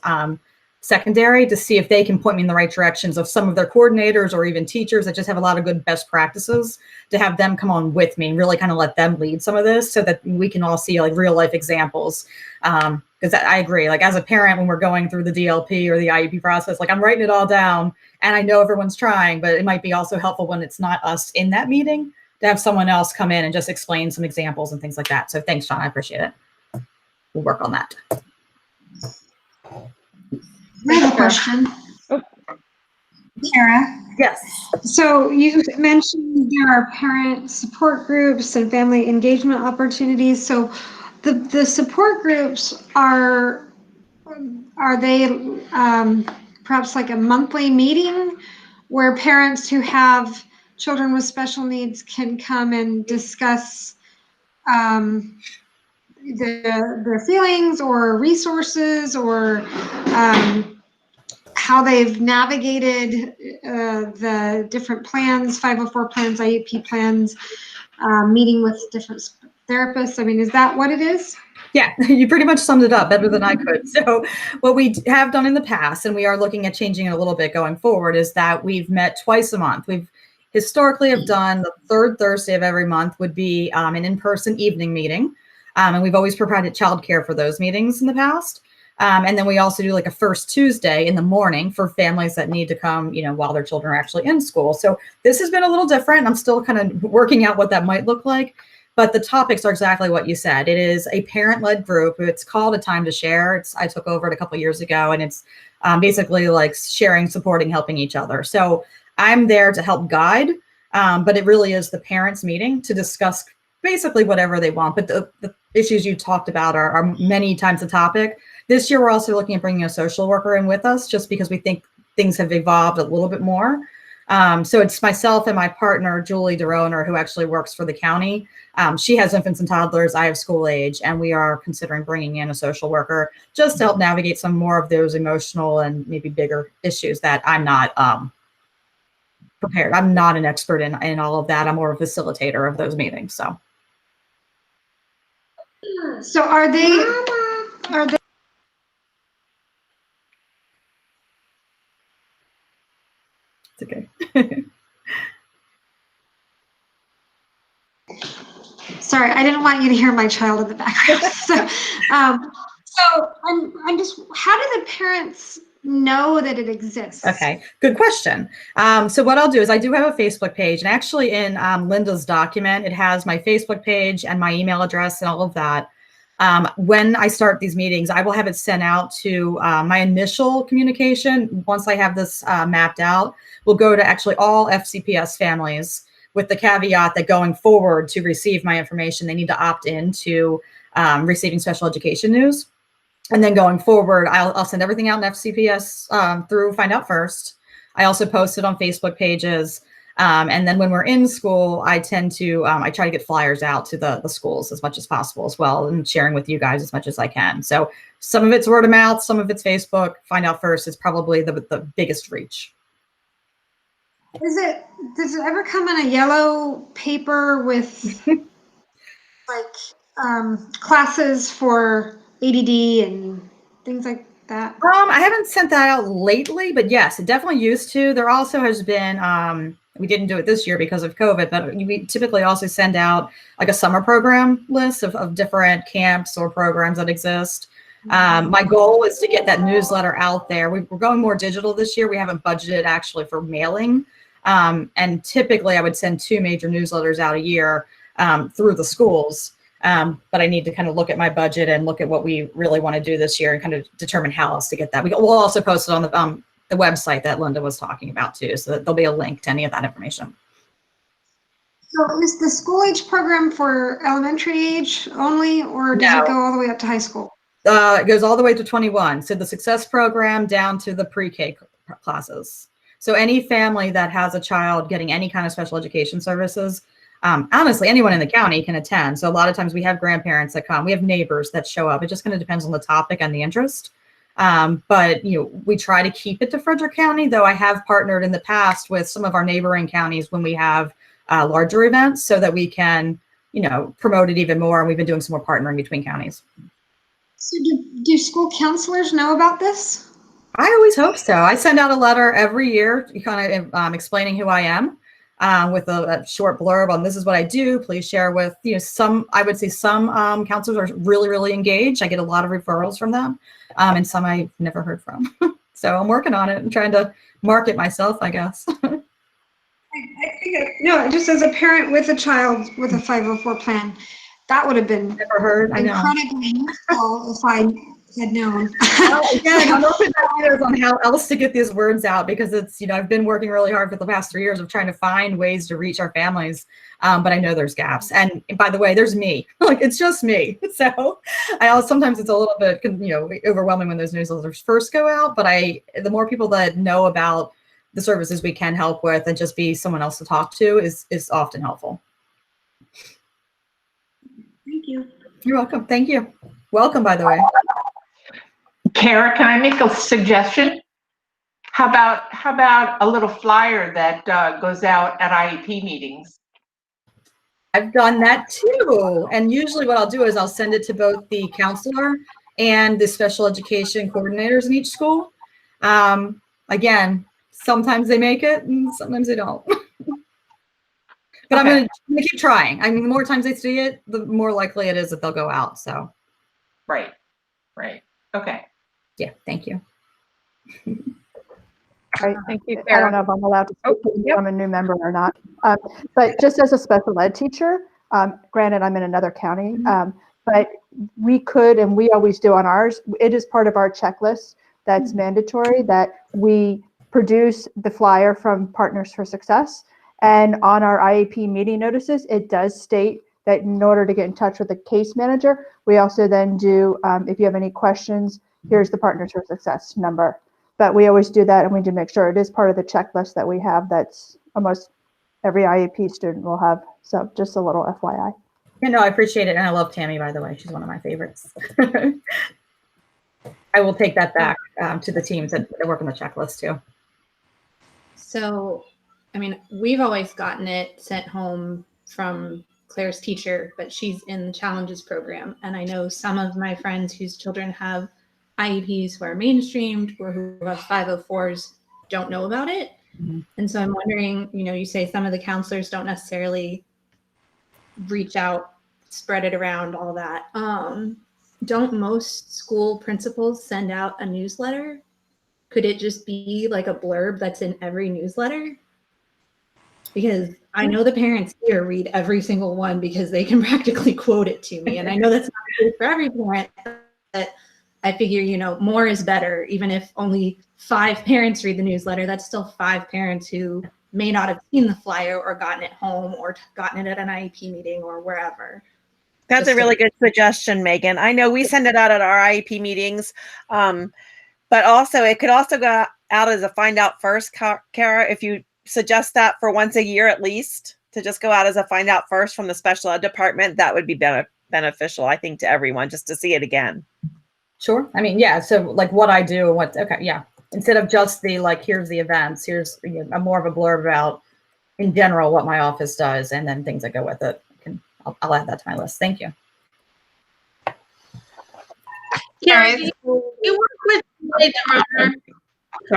secondary to see if they can point me in the right directions of some of their coordinators or even teachers that just have a lot of good best practices, to have them come on with me and really kind of let them lead some of this so that we can all see like real life examples. Because I agree, like as a parent, when we're going through the DLP or the IEP process, like I'm writing it all down and I know everyone's trying, but it might be also helpful when it's not us in that meeting to have someone else come in and just explain some examples and things like that. So thanks, John, I appreciate it. We'll work on that. I have a question. Kara? Yes. So you mentioned there are parent support groups and family engagement opportunities. So the support groups are they perhaps like a monthly meeting where parents who have children with special needs can come and discuss their feelings or resources or how they've navigated the different plans, 504 plans, IEP plans, meeting with different therapists? I mean, is that what it is? Yeah, you pretty much summed it up better than I could. So what we have done in the past, and we are looking at changing it a little bit going forward, is that we've met twice a month. historically have done the third Thursday of every month would be an in-person evening meeting. And we've always provided childcare for those meetings in the past. And then we also do like a first Tuesday in the morning for families that need to come, while their children are actually in school. So this has been a little different. I'm still kind of working out what that might look like. But the topics are exactly what you said. It is a parent-led group. It's called A Time to Share. I took over it a couple of years ago, and it's basically like sharing, supporting, helping each other. So I'm there to help guide, but it really is the parents' meeting to discuss basically whatever they want. But the issues you talked about are many times the topic. This year, we're also looking at bringing a social worker in with us just because we think things have evolved a little bit more. So it's myself and my partner, Julie DeRoner, who actually works for the county. She has infants and toddlers. I have school age, and we are considering bringing in a social worker just to help navigate some more of those emotional and maybe bigger issues that I'm not prepared. I'm not an expert in all of that. I'm more a facilitator of those meetings. So are they? It's okay. Sorry, I didn't want you to hear my child in the background. So I'm just, how do the parents know that it exists? Okay, good question. So what I'll do is I do have a Facebook page, and actually in Linda's document, it has my Facebook page and my email address and all of that. When I start these meetings, I will have it sent out to my initial communication. Once I have this mapped out, we'll go to actually all FCPS families with the caveat that going forward to receive my information, they need to opt in to receiving special education news. And then going forward, I'll send everything out in FCPS through Find Out First. I also post it on Facebook pages. And then when we're in school, I tend to, I try to get flyers out to the schools as much as possible as well, and sharing with you guys as much as I can. So some of it's word of mouth, some of it's Facebook. Find Out First is probably the biggest reach. Does it ever come in a yellow paper with like classes for ADD and things like that? I haven't sent that out lately, but yes, it definitely used to. There also has been, we didn't do it this year because of COVID, but we typically also send out like a summer program list of different camps or programs that exist. My goal is to get that newsletter out there. We're going more digital this year. We haven't budgeted actually for mailing. And typically I would send 2 major newsletters out a year through the schools. But I need to kind of look at my budget and look at what we really want to do this year and kind of determine how else to get that. We'll also post it on the website that Linda was talking about too, so that there'll be a link to any of that information. So is the school age program for elementary age only, or does it go all the way up to high school? It goes all the way to 21. So the success program down to the pre-K classes. So any family that has a child getting any kind of special education services, honestly, anyone in the county can attend. So a lot of times we have grandparents that come, we have neighbors that show up. It just kind of depends on the topic and the interest. But we try to keep it to Frederick County, though I have partnered in the past with some of our neighboring counties when we have larger events so that we can, promote it even more. And we've been doing some more partnering between counties. So do school counselors know about this? I always hope so. I send out a letter every year, kind of explaining who I am. With a short blurb on this is what I do. Please share with some. I would say some counselors are really, really engaged. I get a lot of referrals from them, and some I've never heard from. So I'm working on it and trying to market myself, I guess. I think just as a parent with a child with a 504 plan, that would have been never heard. Incredibly useful if I had known. Again, I'm open to ideas on how else to get these words out, because it's, I've been working really hard for the past 3 years of trying to find ways to reach our families. But I know there's gaps. And by the way, there's me, like, it's just me. So sometimes it's a little bit, overwhelming when those newsletters first go out, but the more people that know about the services we can help with and just be someone else to talk to is often helpful. Thank you. You're welcome. Thank you. Welcome, by the way. Kara, can I make a suggestion? How about a little flyer that goes out at IEP meetings? I've done that too. And usually what I'll do is I'll send it to both the counselor and the special education coordinators in each school. Again, sometimes they make it and sometimes they don't. But Okay. I'm gonna keep trying. I mean, the more times they see it, the more likely it is that they'll go out. So Right. Okay. yeah, thank you. All right, thank you, I don't Kara. know if I'm allowed to Oh, speak because yep. I'm a new member or not. But just as a special ed teacher, granted I'm in another county, but we could, and we always do on ours, it is part of our checklist that's mandatory that we produce the flyer from Partners for Success. And on our IEP meeting notices, it does state that in order to get in touch with the case manager, we also then do, if you have any questions, here's the Partners for Success number. But we always do that, and we do make sure it is part of the checklist that we have that's almost every IEP student will have. So just a little FYI. Yeah, no, I appreciate it. And I love Tammy, by the way. She's one of my favorites. I will take that back to the teams that work on the checklist too. So, I mean, we've always gotten it sent home from Claire's teacher, but she's in the Challenges program. And I know some of my friends whose children have IEPs who are mainstreamed or who have 504s don't know about it. Mm-hmm. And so I'm wondering, you know, you say some of the counselors don't necessarily reach out, spread it around, all that. Don't most school principals send out a newsletter? Could it just be like a blurb that's in every newsletter? Because I know the parents here read every single one because they can practically quote it to me. And I know that's not good for every parent, but I figure, you know, more is better. Even if only 5 parents read the newsletter, that's still 5 parents who may not have seen the flyer or gotten it home or gotten it at an IEP meeting or wherever. That's Just a really good suggestion, Megan. I know we send it out at our IEP meetings, but also it could also go out as a find out first, Kara, if you suggest that for once a year at least, to just go out as a find out first from the special ed department. That would be beneficial, I think, to everyone just to see it again. Sure. I mean, yeah. So like what I do, okay, yeah. Instead of just the like, here's the events, here's more of a blurb about in general what my office does, and then things that go with it. I'll add that to my list. Thank you. Kara, do you work with Lady Runner?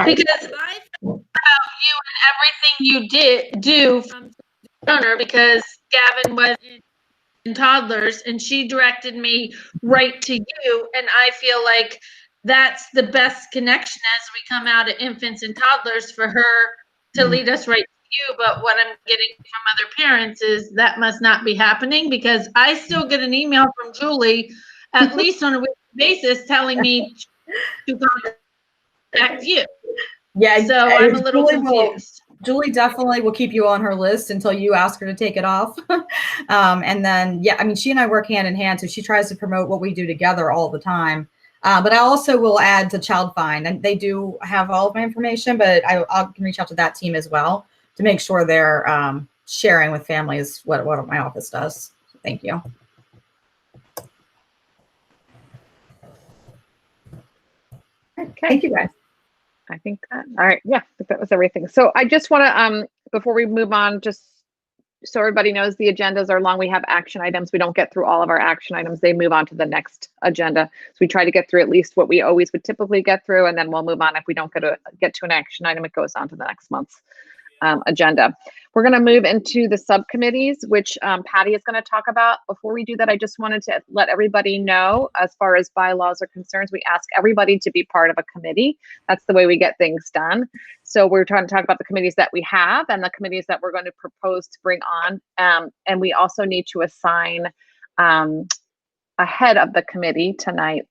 Because I found out you and everything you do from Runner because Gavin was in toddlers and she directed me right to you, and I feel like that's the best connection as we come out of infants and toddlers for her to lead us right to you. But what I'm getting from other parents is that must not be happening, because I still get an email from Julie at least on a weekly basis telling me to contact you. Yeah, so I'm a little confused. Julie definitely will keep you on her list until you ask her to take it off. And then, yeah, I mean, she and I work hand in hand, so she tries to promote what we do together all the time. But I also will add to Child Find, and they do have all of my information, but I can reach out to that team as well to make sure they're sharing with families what my office does. Thank you. Okay. Thank you, guys. I think that, all right. Yeah, I think that was everything. So I just want to, before we move on, just so everybody knows the agendas are long. We have action items. We don't get through all of our action items. They move on to the next agenda. So we try to get through at least what we always would typically get through, and then we'll move on. If we don't get to an action item, it goes on to the next month's agenda. We're going to move into the subcommittees, which Patty is going to talk about. Before we do that, I just wanted to let everybody know, as far as bylaws are concerned, we ask everybody to be part of a committee. That's the way we get things done. So we're trying to talk about the committees that we have and the committees that we're going to propose to bring on. And we also need to assign a head of the committee tonight,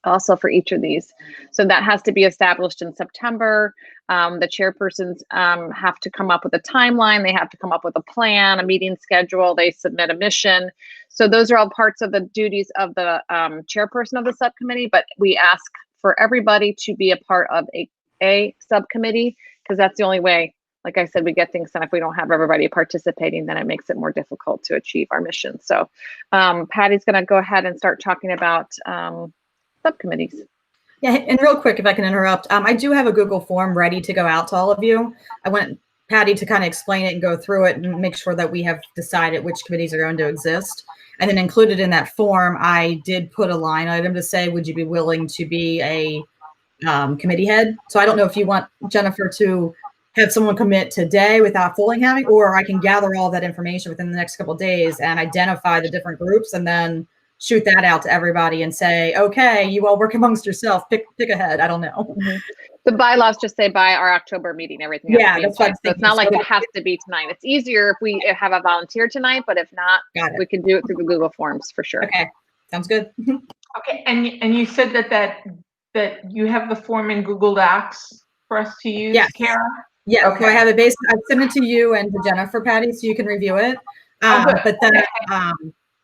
also for each of these. So that has to be established in September. The chairpersons have to come up with a timeline. They have to come up with a plan, a meeting schedule. They submit a mission. So those are all parts of the duties of the chairperson of the subcommittee, but we ask for everybody to be a part of a subcommittee, because that's the only way, like I said, we get things done. If we don't have everybody participating, then it makes it more difficult to achieve our mission. So Patty's gonna go ahead and start talking about subcommittees. Yeah, and real quick, if I can interrupt, I do have a Google form ready to go out to all of you. I want Patty to kind of explain it and go through it and make sure that we have decided which committees are going to exist. And then included in that form, I did put a line item to say, would you be willing to be a committee head? So I don't know if you want Jennifer to have someone commit today without fully having, or I can gather all that information within the next couple of days and identify the different groups and then shoot that out to everybody and say, okay, you all work amongst yourself, pick ahead. I don't know. The bylaws just say by our October meeting, everything has to be in That's what I'm place. So it's thinking. not like So it has to be tonight. It's easier if we have a volunteer tonight, but if not, we can do it through the Google Forms for sure. Okay, sounds good. Okay, and you said that you have the form in Google Docs for us to use, Yes. Kara? Yeah, Okay. so I have it based, I've sent it to you and to Jennifer, Patty, so you can review it. But then,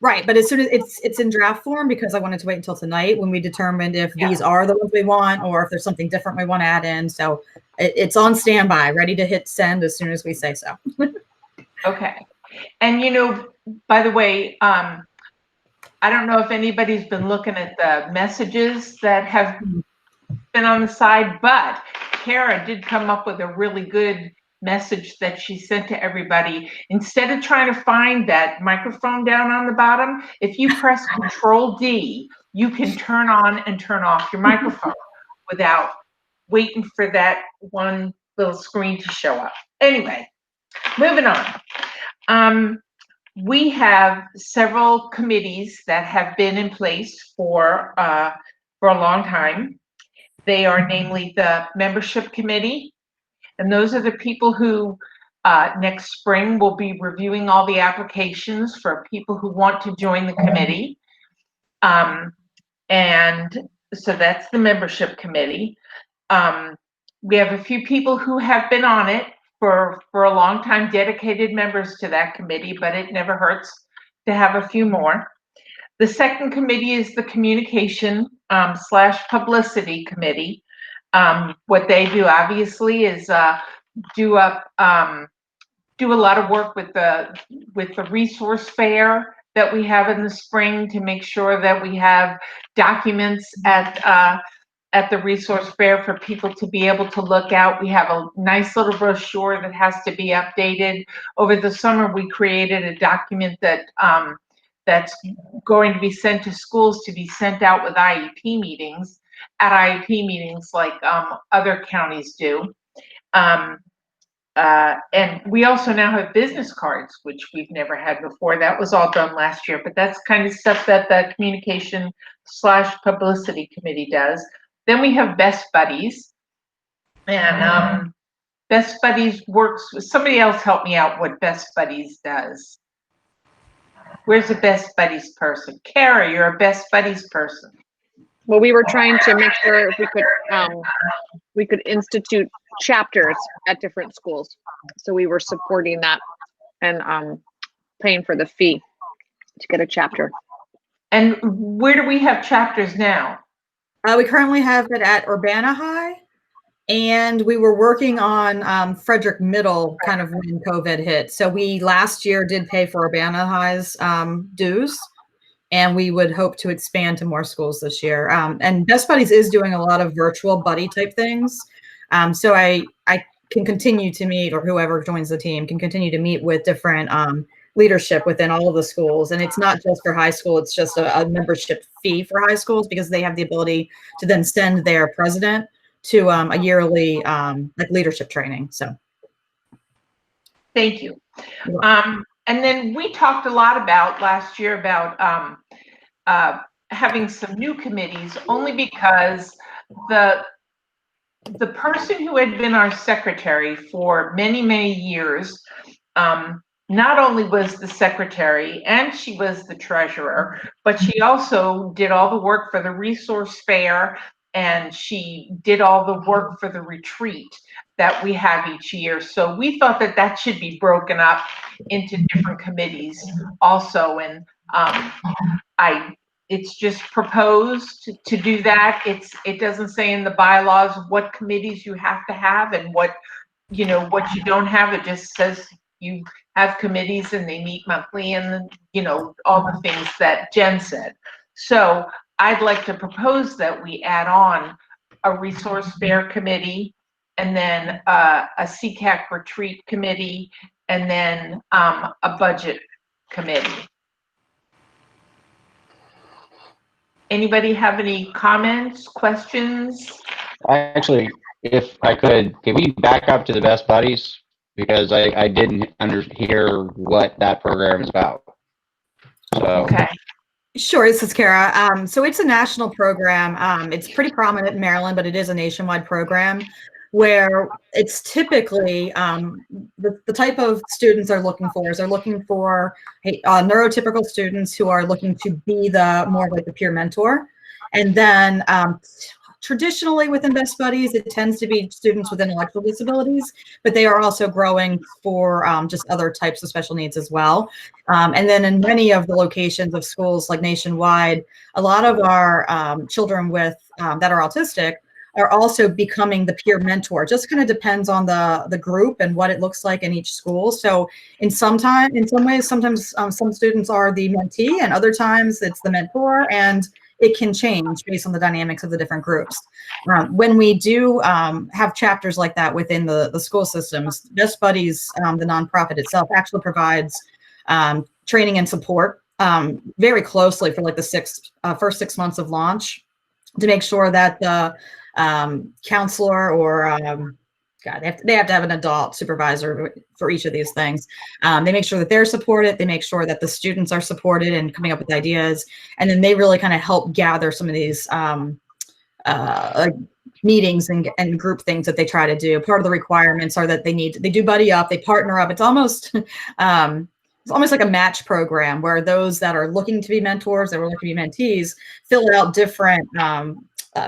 right, but as soon as it's in draft form, because I wanted to wait until tonight when we determined if these are the ones we want or if there's something different we want to add in. So it's on standby, ready to hit send as soon as we say so. Okay. And by the way, I don't know if anybody's been looking at the messages that have been on the side, but Kara did come up with a really good message that she sent to everybody. Instead of trying to find that microphone down on the bottom, if you press Control-D, you can turn on and turn off your microphone without waiting for that one little screen to show up. Anyway, moving on. We have several committees that have been in place for a long time. They are namely the membership committee, and those are the people who next spring will be reviewing all the applications for people who want to join the committee. And so that's the membership committee. We have a few people who have been on it for a long time, dedicated members to that committee, but it never hurts to have a few more. The second committee is the communication / publicity committee. What they do obviously is do a lot of work with the resource fair that we have in the spring to make sure that we have documents at the resource fair for people to be able to look out. We have a nice little brochure that has to be updated. Over the summer, we created a document that that's going to be sent to schools to be sent out with IEP meetings, at IEP meetings like other counties do. And we also now have business cards, which we've never had before. That was all done last year, but that's kind of stuff that the communication / publicity committee does. Then we have Best Buddies, and Best Buddies works with, somebody else help me out what Best Buddies does. Where's the Best Buddies person? Kara, you're a Best Buddies person. Well, we were trying to make sure if we could institute chapters at different schools. So we were supporting that and paying for the fee to get a chapter. And where do we have chapters now? We currently have it at Urbana High, and we were working on Frederick Middle kind of when COVID hit. So we last year did pay for Urbana High's dues, and we would hope to expand to more schools this year. And Best Buddies is doing a lot of virtual buddy type things. So I can continue to meet, or whoever joins the team can continue to meet with different leadership within all of the schools. And it's not just for high school, it's just a membership fee for high schools, because they have the ability to then send their president to a yearly like leadership training. So thank you. And then we talked a lot about last year about having some new committees, only because the person who had been our secretary for many, many years, not only was the secretary and she was the treasurer, but she also did all the work for the resource fair, and she did all the work for the retreat that we have each year. So we thought that that should be broken up into different committees also. And it's just proposed to do that. It doesn't say in the bylaws what committees you have to have and what you don't have. It just says you have committees and they meet monthly, and all the things that Jen said. So I'd like to propose that we add on a resource fair committee, and then a SECAC retreat committee, and then a budget committee. Anybody have any comments, questions? I actually if I could we back up to the Best Buddies? Because I didn't hear what that program is about. So. Okay. Sure, this is Kara. So it's a national program. It's pretty prominent in Maryland, but it is a nationwide program where it's typically the type of students they're looking for is they're looking for neurotypical students who are looking to be more like the peer mentor. And then traditionally within Best Buddies, it tends to be students with intellectual disabilities, but they are also growing for just other types of special needs as well. And then in many of the locations of schools like nationwide, a lot of our children with that are autistic are also becoming the peer mentor. It just kind of depends on the group and what it looks like in each school. So in some ways, sometimes some students are the mentee and other times it's the mentor, and it can change based on the dynamics of the different groups. When we do have chapters like that within the school systems, Best Buddies, the nonprofit itself, actually provides training and support very closely for like the first 6 months of launch to make sure that the counselor or they have to have an adult supervisor for each of these things. They make sure that they're supported. They make sure that the students are supported and coming up with ideas. And then they really kind of help gather some of these like meetings and group things that they try to do. Part of the requirements are that they do buddy up, they partner up. It's almost like a match program where those that are looking to be mentors, that are looking to be mentees, fill out different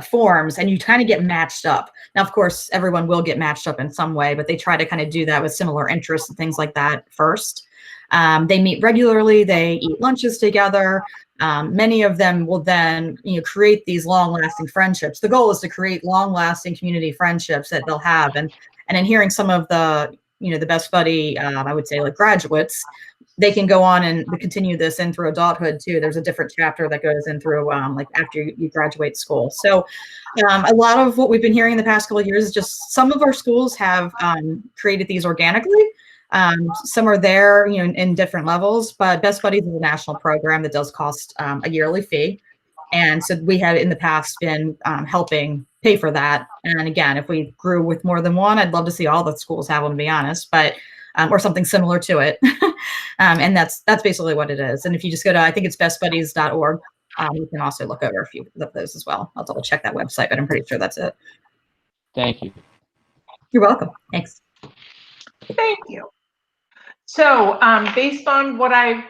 forms, and you kind of get matched up. Now, of course, everyone will get matched up in some way, but they try to kind of do that with similar interests and things like that first. They meet regularly. They eat lunches together. Many of them will then, create these long-lasting friendships. The goal is to create long-lasting community friendships that they'll have. And in hearing some of the, the Best Buddy, I would say like graduates, they can go on and continue this in through adulthood too. There's a different chapter that goes in through like after you graduate school. So a lot of what we've been hearing in the past couple of years is just some of our schools have created these organically. Some are there, in different levels, but Best Buddies is a national program that does cost a yearly fee. And so we have in the past been helping pay for that. And again, if we grew with more than one, I'd love to see all the schools have them, to be honest, but or something similar to it. And that's basically what it is. And if you just go to, I think it's bestbuddies.org, you can also look over a few of those as well. I'll double check that website, but I'm pretty sure that's it. Thank you. You're welcome. Thanks. Thank you. So based on what I've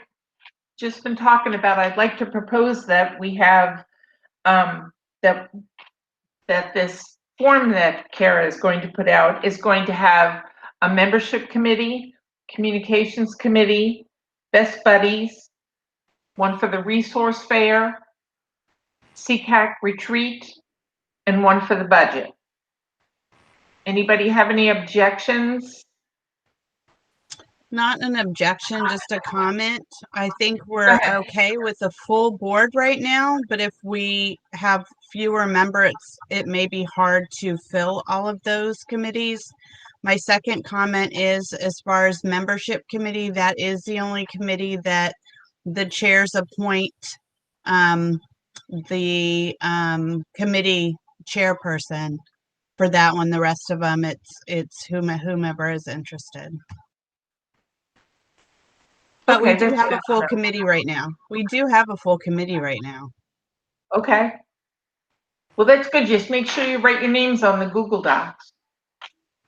just been talking about, I'd like to propose that we have that this form that Kara is going to put out is going to have a membership committee, communications committee, Best Buddies, one for the resource fair, SECAC retreat, and one for the budget. Anybody have any objections? Not an objection, just a comment. I think we're okay with the full board right now, but if we have fewer members, it may be hard to fill all of those committees. My second comment is, as far as membership committee, that is the only committee that the chairs appoint the committee chairperson for that one. The rest of them, it's whomever is interested. But we do have a full committee right now. We do have a full committee right now. Okay. Well, that's good. Just make sure you write your names on the Google Docs.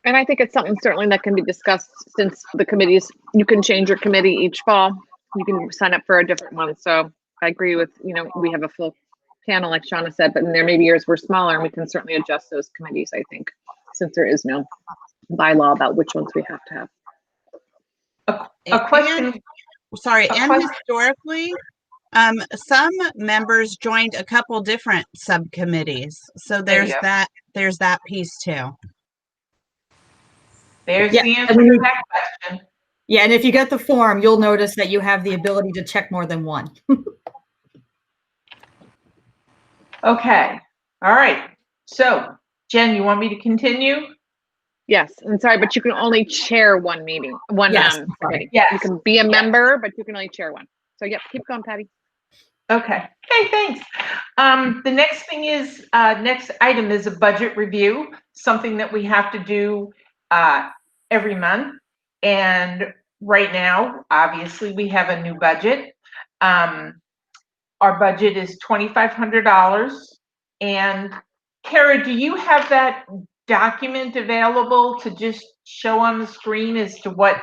And I think it's something certainly that can be discussed, since the committees, you can change your committee each fall. You can sign up for a different one. So I agree with, we have a full panel, like Shauna said, but there may be years we're smaller and we can certainly adjust those committees, I think, since there is no bylaw about which ones we have to have. A question. And historically, some members joined a couple different subcommittees. So there's that piece too. There's the answer to that question. Yeah, and if you get the form, you'll notice that you have the ability to check more than one. Okay. All right. So, Jen, you want me to continue? Yes. I'm sorry, but you can only chair one meeting. One Yes. committee. Yes. You can be a member, but you can only chair one. So, yep, keep going, Patty. Okay. Okay, thanks. The next thing is, next item is a budget review, something that we have to do every month. And right now, obviously, we have a new budget. Our budget is $2,500. And Kara, do you have that document available to just show on the screen as to what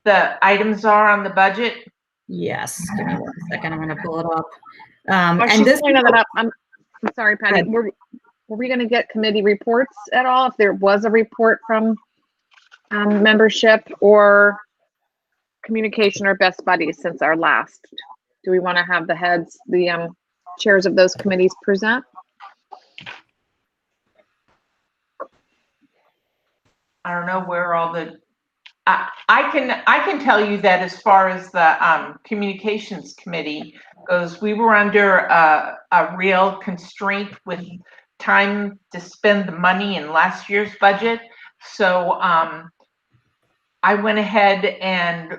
the items are on the budget? Yes, give me 1 second. I'm going to pull it up. While And she's this pulling that up, I'm sorry, Patty. Were we going to get committee reports at all? If there was a report from membership or communication or best buddies since our last? Do we want to have the heads, the chairs of those committees present? I don't know where all the, I can tell you that as far as the communications committee goes, we were under a real constraint with time to spend the money in last year's budget. So I went ahead and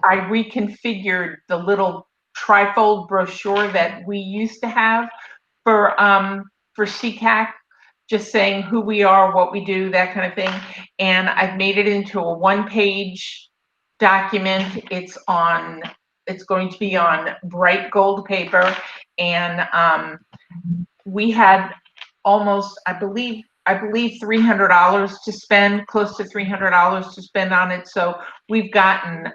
I reconfigured the little trifold brochure that we used to have for SECAC, just saying who we are, what we do, that kind of thing. And I've made it into a one-page document. It's going to be on bright gold paper. And we had almost, I believe $300 to spend, close to $300 to spend on it. So we've gotten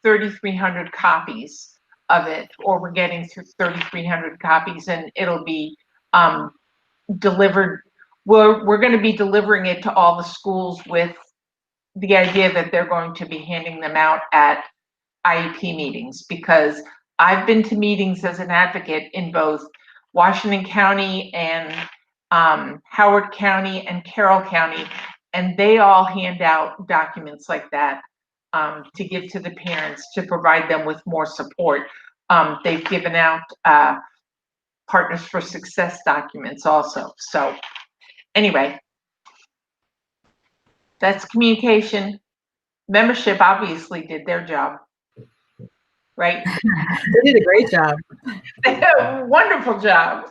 3,300 copies of it, or we're getting through 3,300 copies, and it'll be delivered. We're going to be delivering it to all the schools with the idea that they're going to be handing them out at IEP meetings, because I've been to meetings as an advocate in both Washington County and Howard County and Carroll County, and they all hand out documents like that to give to the parents to provide them with more support. They've given out Partners for Success documents also. So anyway, that's communication. Membership obviously did their job, right? They did a great job. Wonderful job.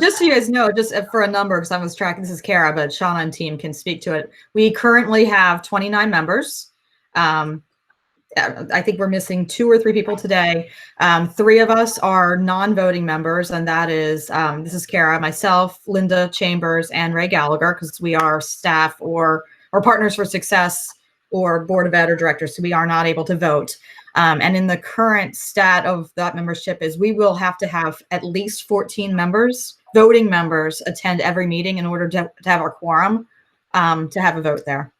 Just so you guys know, just for a number, because I was tracking, this is Kara, but Shauna and team can speak to it. We currently have 29 members. I think we're missing 2 or 3 people today. 3 of us are non-voting members, and that is, this is Kara, myself, Linda Chambers, and Ray Gallagher, because we are staff or Partners for Success or Board of Ed or directors, so we are not able to vote. And in the current stat of that membership is we will have to have at least 14 members, voting members, attend every meeting in order to have our quorum to have a vote there.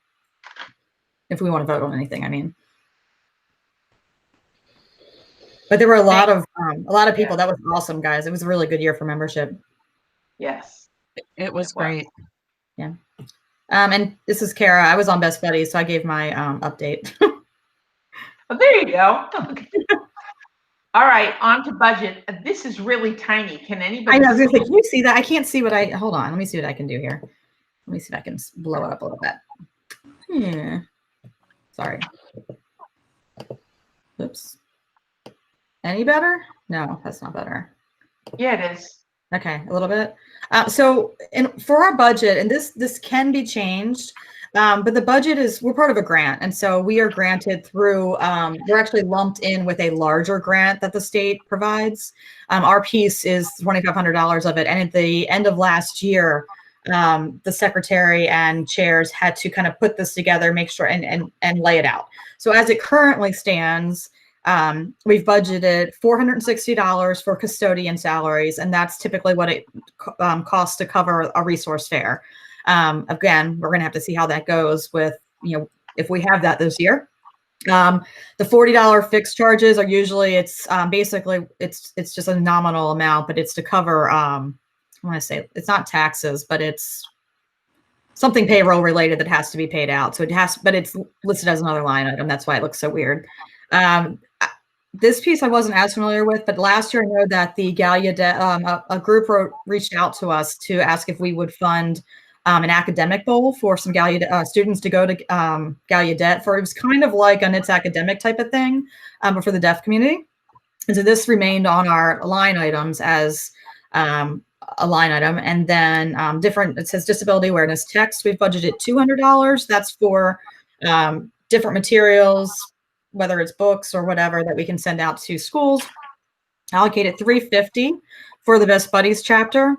If we want to vote on anything, I mean. But there were a lot of people. That was awesome, guys. It was a really good year for membership. Yes, it was great. Yeah. And this is Kara. I was on Best Buddies, so I gave my update. Oh, there you go. Okay. All right, on to budget. This is really tiny. Can anybody? I know. I was gonna say, can you see that? I can't see what I. Hold on. Let me see what I can do here. Let me see if I can blow it up a little bit. Yeah. Sorry. Oops. Any better? No, that's not better. Yeah, it is. Okay, a little bit. So for our budget, and this can be changed, but the budget we're part of a grant. And so we are granted through, we're actually lumped in with a larger grant that the state provides. Our piece is $2,500 of it. And at the end of last year, the secretary and chairs had to kind of put this together, make sure and lay it out. So as it currently stands, we've budgeted $460 for custodian salaries, and that's typically what it costs to cover a resource fair. Again, we're going to have to see how that goes with, if we have that this year. The $40 fixed charges are usually, basically it's just a nominal amount, but it's to cover, I want to say it's not taxes, but it's something payroll related that has to be paid out. So but it's listed as another line item. That's why it looks so weird. This piece I wasn't as familiar with, but last year I know that the Gallaudet, a group reached out to us to ask if we would fund an academic bowl for some Gallaudet students to go to Gallaudet for. It was kind of like a It's Academic type of thing, but for the deaf community. And so this remained on our line items as a line item. And then different, it says disability awareness text. We've budgeted $200. That's for different materials, whether it's books or whatever that we can send out to schools. Allocated $350 for the Best Buddies chapter,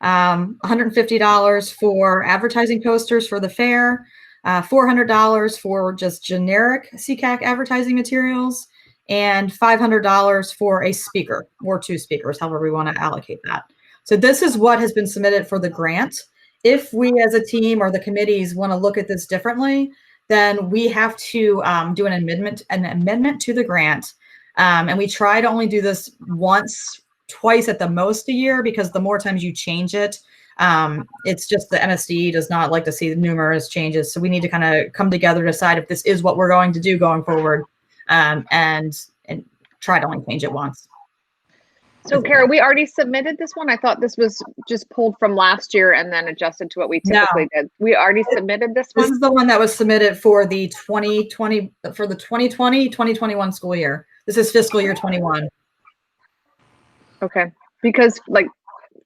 $150 for advertising posters for the fair, $400 for just generic SECAC advertising materials, and $500 for a speaker or 2 speakers, however we want to allocate that. So this is what has been submitted for the grant. If we as a team or the committees want to look at this differently, then we have to do an amendment to the grant. And we try to only do this once, twice at the most a year, because the more times you change it, it's just the MSD does not like to see numerous changes. So we need to kind of come together, decide if this is what we're going to do going forward, and try to only change it once. So Kara, we already submitted this one. I thought this was just pulled from last year and then adjusted to what we typically did. We already submitted this one? This is the one that was submitted for the 2020-2021 school year. This is fiscal year 21. Okay, because like,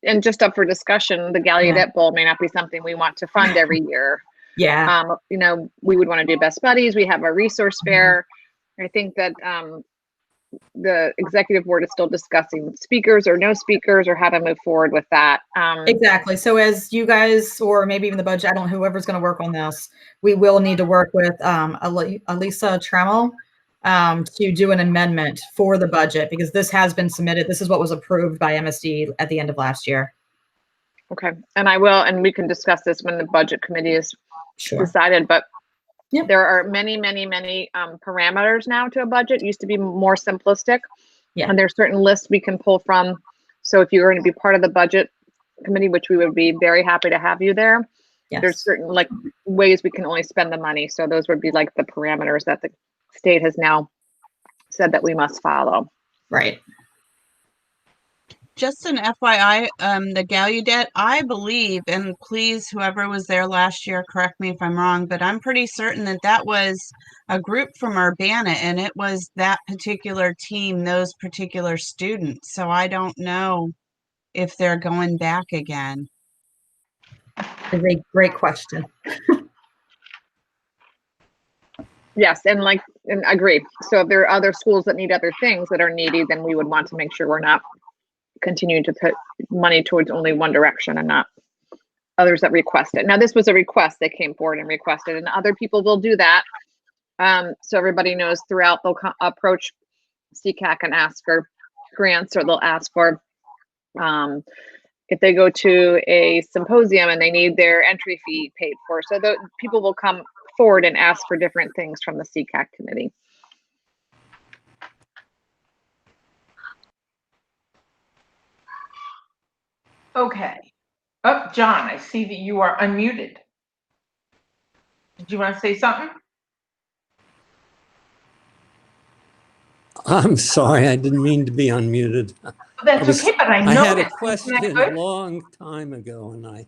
and just up for discussion, the Gallaudet Bowl may not be something we want to fund every year. Yeah. You know, we would want to do Best Buddies. We have a resource fair. I think that the executive board is still discussing speakers or no speakers or how to move forward with that. Exactly. So as you guys, or maybe even the budget, I don't know, whoever's going to work on this, we will need to work with Elisa Trammell to do an amendment for the budget, because this has been submitted. This is what was approved by MSD at the end of last year. Okay. And I will, and we can discuss this when the budget committee is decided, but there are many parameters now to a budget. It used to be more simplistic. Yeah. And there's certain lists we can pull from. So if you're going to be part of the budget committee, which we would be very happy to have you there, there's certain like ways we can only spend the money. So those would be like the parameters that the state has now said that we must follow. Right. Just an FYI, the Gallaudet, I believe, and please, whoever was there last year, correct me if I'm wrong, but I'm pretty certain that that was a group from Urbana, and it was that particular team, those particular students. So I don't know if they're going back again. That's a great question. Yes, and I agree. So if there are other schools that need other things that are needy, then we would want to make sure we're not continuing to put money towards only one direction and not others that request it. Now, this was a request. They came forward and requested, and other people will do that. So everybody knows throughout, they'll approach SECAC and ask for grants, or they'll ask for, if they go to a symposium and they need their entry fee paid for. So the people will come forward and ask for different things from the SECAC committee. Okay. Oh, John, I see that you are unmuted. Did you want to say something? I'm sorry, I didn't mean to be unmuted. That's okay, but I know I had a it. question a long time ago and I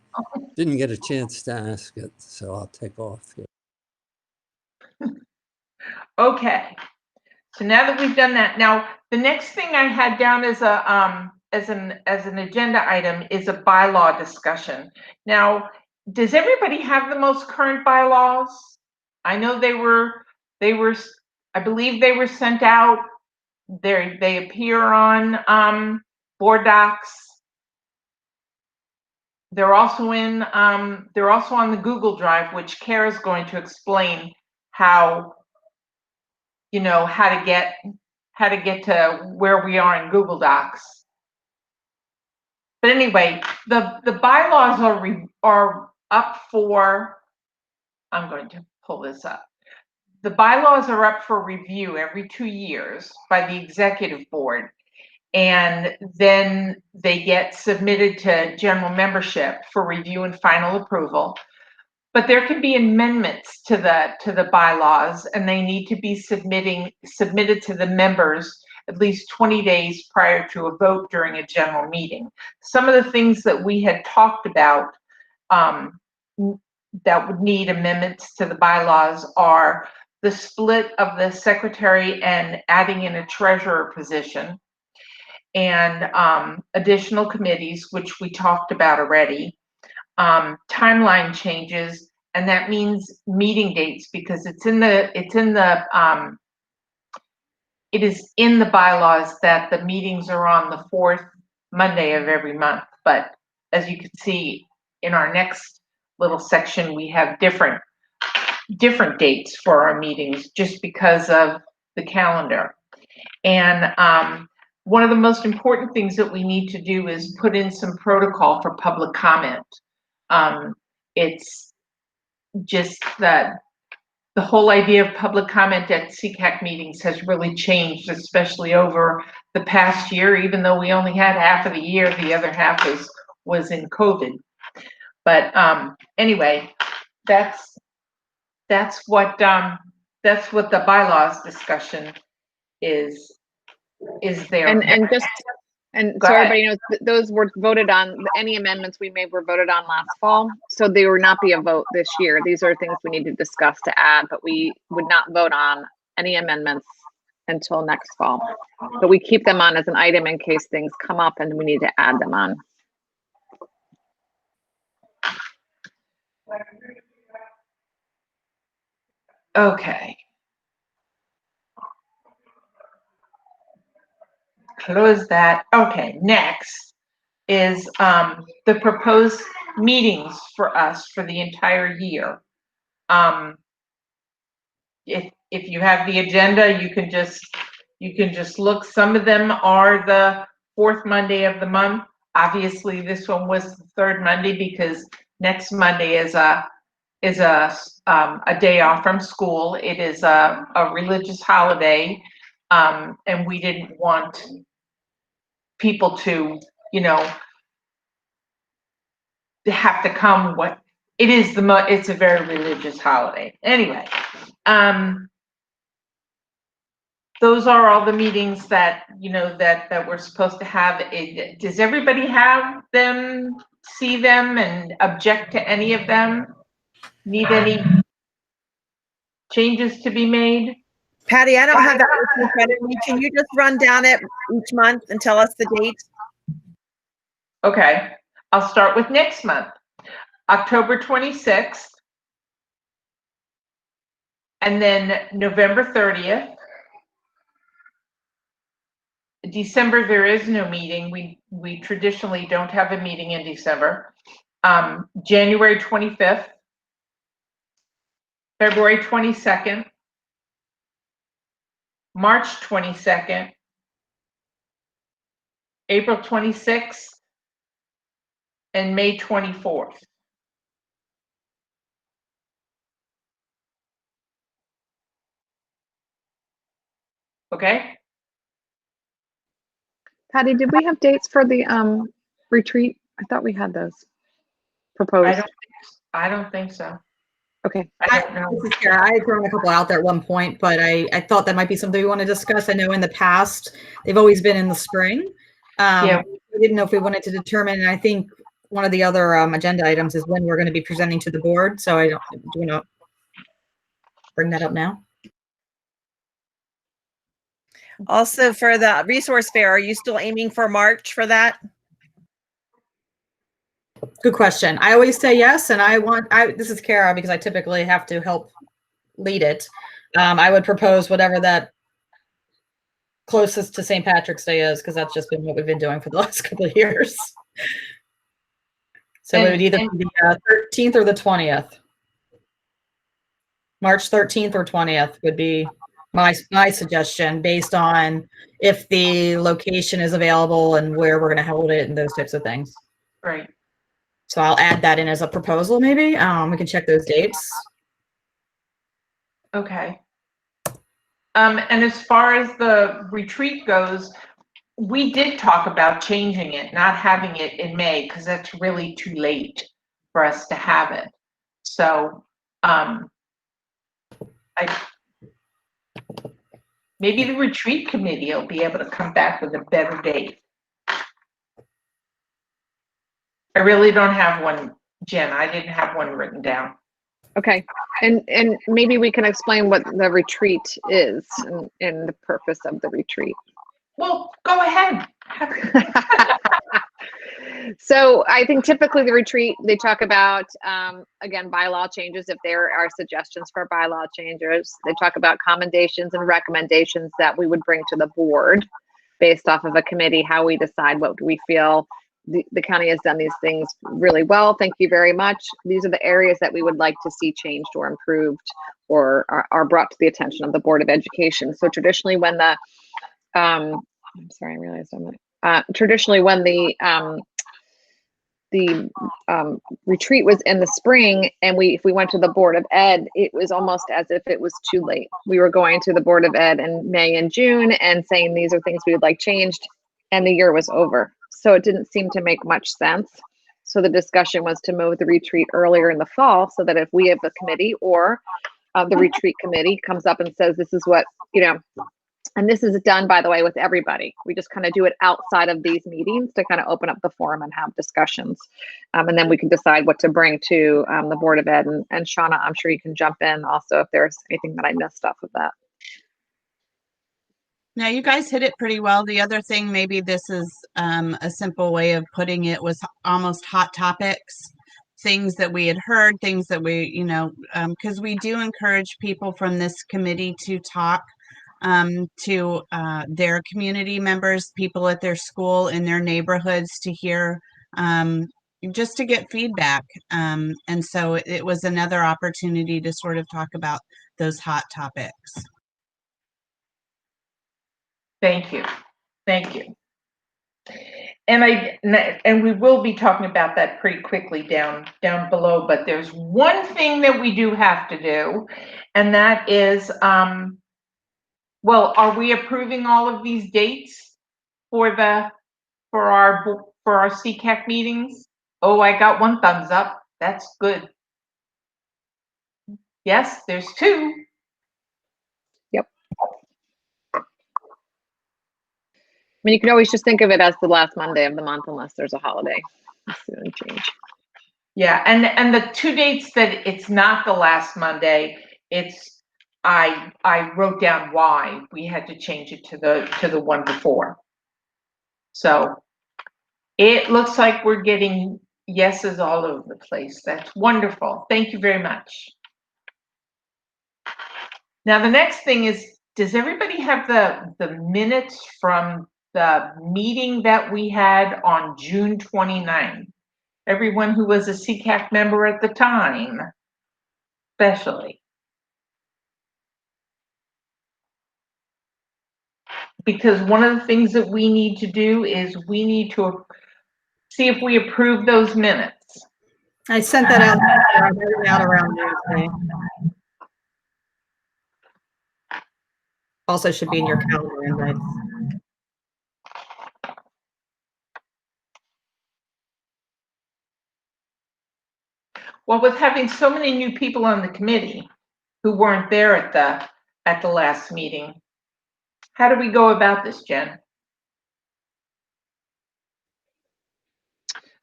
didn't get a chance to ask it, so I'll take off here. Okay. So now that we've done that, now the next thing I had down as a as an agenda item is a bylaw discussion. Now, does everybody have the most current bylaws? I know they were I believe they were sent out. They appear on board docs. They're also on the Google Drive, which Kara's going to explain how, you know, how to get to where we are in Google Docs. But anyway, the bylaws are up for, I'm going to pull this up. The bylaws are up for review every 2 years by the executive board, and then they get submitted to general membership for review and final approval. But there can be amendments to the bylaws, and they need to be submitted to the members at least 20 days prior to a vote during a general meeting. Some of the things that we had talked about that would need amendments to the bylaws are the split of the secretary and adding in a treasurer position. and additional committees, which we talked about already, timeline changes, and that means meeting dates because it is in the bylaws that the meetings are on the fourth Monday of every month. But as you can see in our next little section, we have different dates for our meetings just because of the calendar. And one of the most important things that we need to do is put in some protocol for public comment. It's just that the whole idea of public comment at SECAC meetings has really changed, especially over the past year, even though we only had half of the year, the other half was in COVID. But anyway, that's what the bylaws discussion is there. So everybody knows those were voted on. Any amendments we made were voted on last fall, so they will not be a vote this year. These are things we need to discuss to add, but we would not vote on any amendments until next fall. But we keep them on as an item in case things come up and we need to add them on. Okay. Close that. Okay, next is the proposed meetings for us for the entire year. If you have the agenda, you can just look. Some of them are the fourth Monday of the month. Obviously, this one was the third Monday because next Monday is a day off from school. It is a religious holiday, and we didn't want people to, have to come. It's a very religious holiday. Anyway, those are all the meetings that that we're supposed to have. Does everybody have them, see them, and object to any of them? Need any changes to be made? Patty, I don't have that in front of me. Can you just run down it each month and tell us the dates? Okay, I'll start with next month, October 26th, and then November 30th. December, there is no meeting. We traditionally don't have a meeting in December. January 25th, February 22nd, March 22nd, April 26th, and May 24th. Okay? Patty, did we have dates for the retreat? I thought we had those proposed. I don't think so. Okay. This is Kara. I had thrown a couple out there at one point, but I thought that might be something we want to discuss. I know in the past they've always been in the spring. Yeah. We didn't know if we wanted to determine, and I think one of the other agenda items is when we're going to be presenting to the board. So do you want to bring that up now? Also, for the resource fair, are you still aiming for March for that? Good question. I always say yes, and this is Kara because I typically have to help lead it. I would propose whatever that closest to St. Patrick's Day is, because that's just been what we've been doing for the last couple of years. So it would either be the 13th or the 20th. March 13th or 20th would be my suggestion, based on if the location is available and where we're going to hold it and those types of things. Right. So I'll add that in as a proposal, maybe. We can check those dates. Okay. And as far as the retreat goes, we did talk about changing it, not having it in May, because that's really too late for us to have it. So maybe the retreat committee will be able to come back with a better date. I really don't have one, Jen. I didn't have one written down. Okay, and maybe we can explain what the retreat is and the purpose of the retreat. Well, go ahead. So I think typically the retreat, they talk about, again, bylaw changes, if there are suggestions for bylaw changes. They talk about commendations and recommendations that we would bring to the board based off of a committee, how we decide what we feel. The county has done these things really well. Thank you very much. These are the areas that we would like to see changed or improved or are brought to the attention of the Board of Education. So traditionally when the, I'm sorry, I realized traditionally when the retreat was in the spring and if we went to the Board of Ed, it was almost as if it was too late. We were going to the Board of Ed in May and June and saying these are things we would like changed, and the year was over. So it didn't seem to make much sense. So the discussion was to move the retreat earlier in the fall so that if we have a committee or the retreat committee comes up and says this is what, and this is done, by the way, with everybody. We just kind of do it outside of these meetings to kind of open up the forum and have discussions. And then we can decide what to bring to the Board of Ed. And Shauna, I'm sure you can jump in also if there's anything that I missed off of that. Now, you guys hit it pretty well. The other thing, maybe this is a simple way of putting it, was almost hot topics, things that we had heard, things that we, because we do encourage people from this committee to talk to their community members, people at their school, in their neighborhoods, to hear, just to get feedback. And so it was another opportunity to sort of talk about those hot topics. Thank you. Thank you. And we will be talking about that pretty quickly down below, but there's one thing that we do have to do, and that is, well, are we approving all of these dates for our SECAC meetings? Oh, I got one thumbs up. That's good. Yes, there's two. Yep. I mean, you can always just think of it as the last Monday of the month unless there's a holiday. That's the only change. Yeah, and the two dates that it's not the last Monday, it's I wrote down why we had to change it to the one before. So it looks like we're getting yeses all over the place. That's wonderful. Thank you very much. Now the next thing is, does everybody have the minutes from the meeting that we had on June 29th? Everyone who was a SECAC member at the time, especially. Because one of the things that we need to do is we need to see if we approve those minutes. I sent that out. I wrote it out around Tuesday. Also should be in your calendar invites. Well, with having so many new people on the committee who weren't there at the last meeting, how do we go about this, Jen?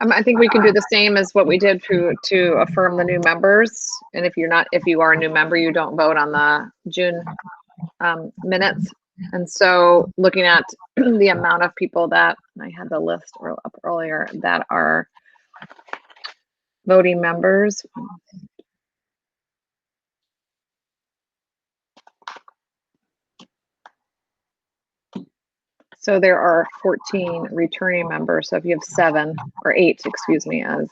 I think we can do the same as what we did to affirm the new members. And if you are a new member, you don't vote on the June minutes. And so looking at the amount of people that I had the list up earlier that are voting members. So there are 14 returning members. So if you have 7 or 8, excuse me, as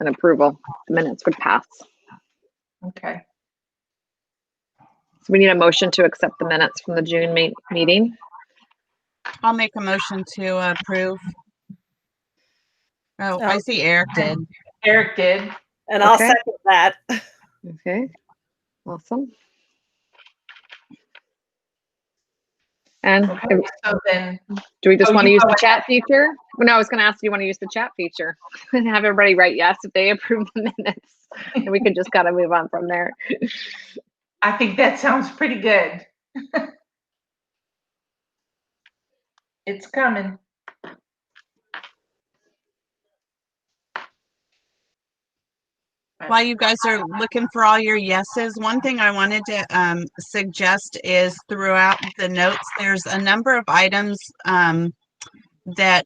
an approval, the minutes would pass. Okay. So we need a motion to accept the minutes from the June meeting. I'll make a motion to approve. Oh, I see Eric did. Eric did. And I'll second that. Okay, awesome. And okay, so then, do we just want to use the chat feature? Well, no, I was going to ask, do you want to use the chat feature and have everybody write yes if they approve the minutes? And we can just kind of move on from there. I think that sounds pretty good. It's coming. while you guys are looking for all your yeses, one thing I wanted to suggest is throughout the notes, there's a number of items that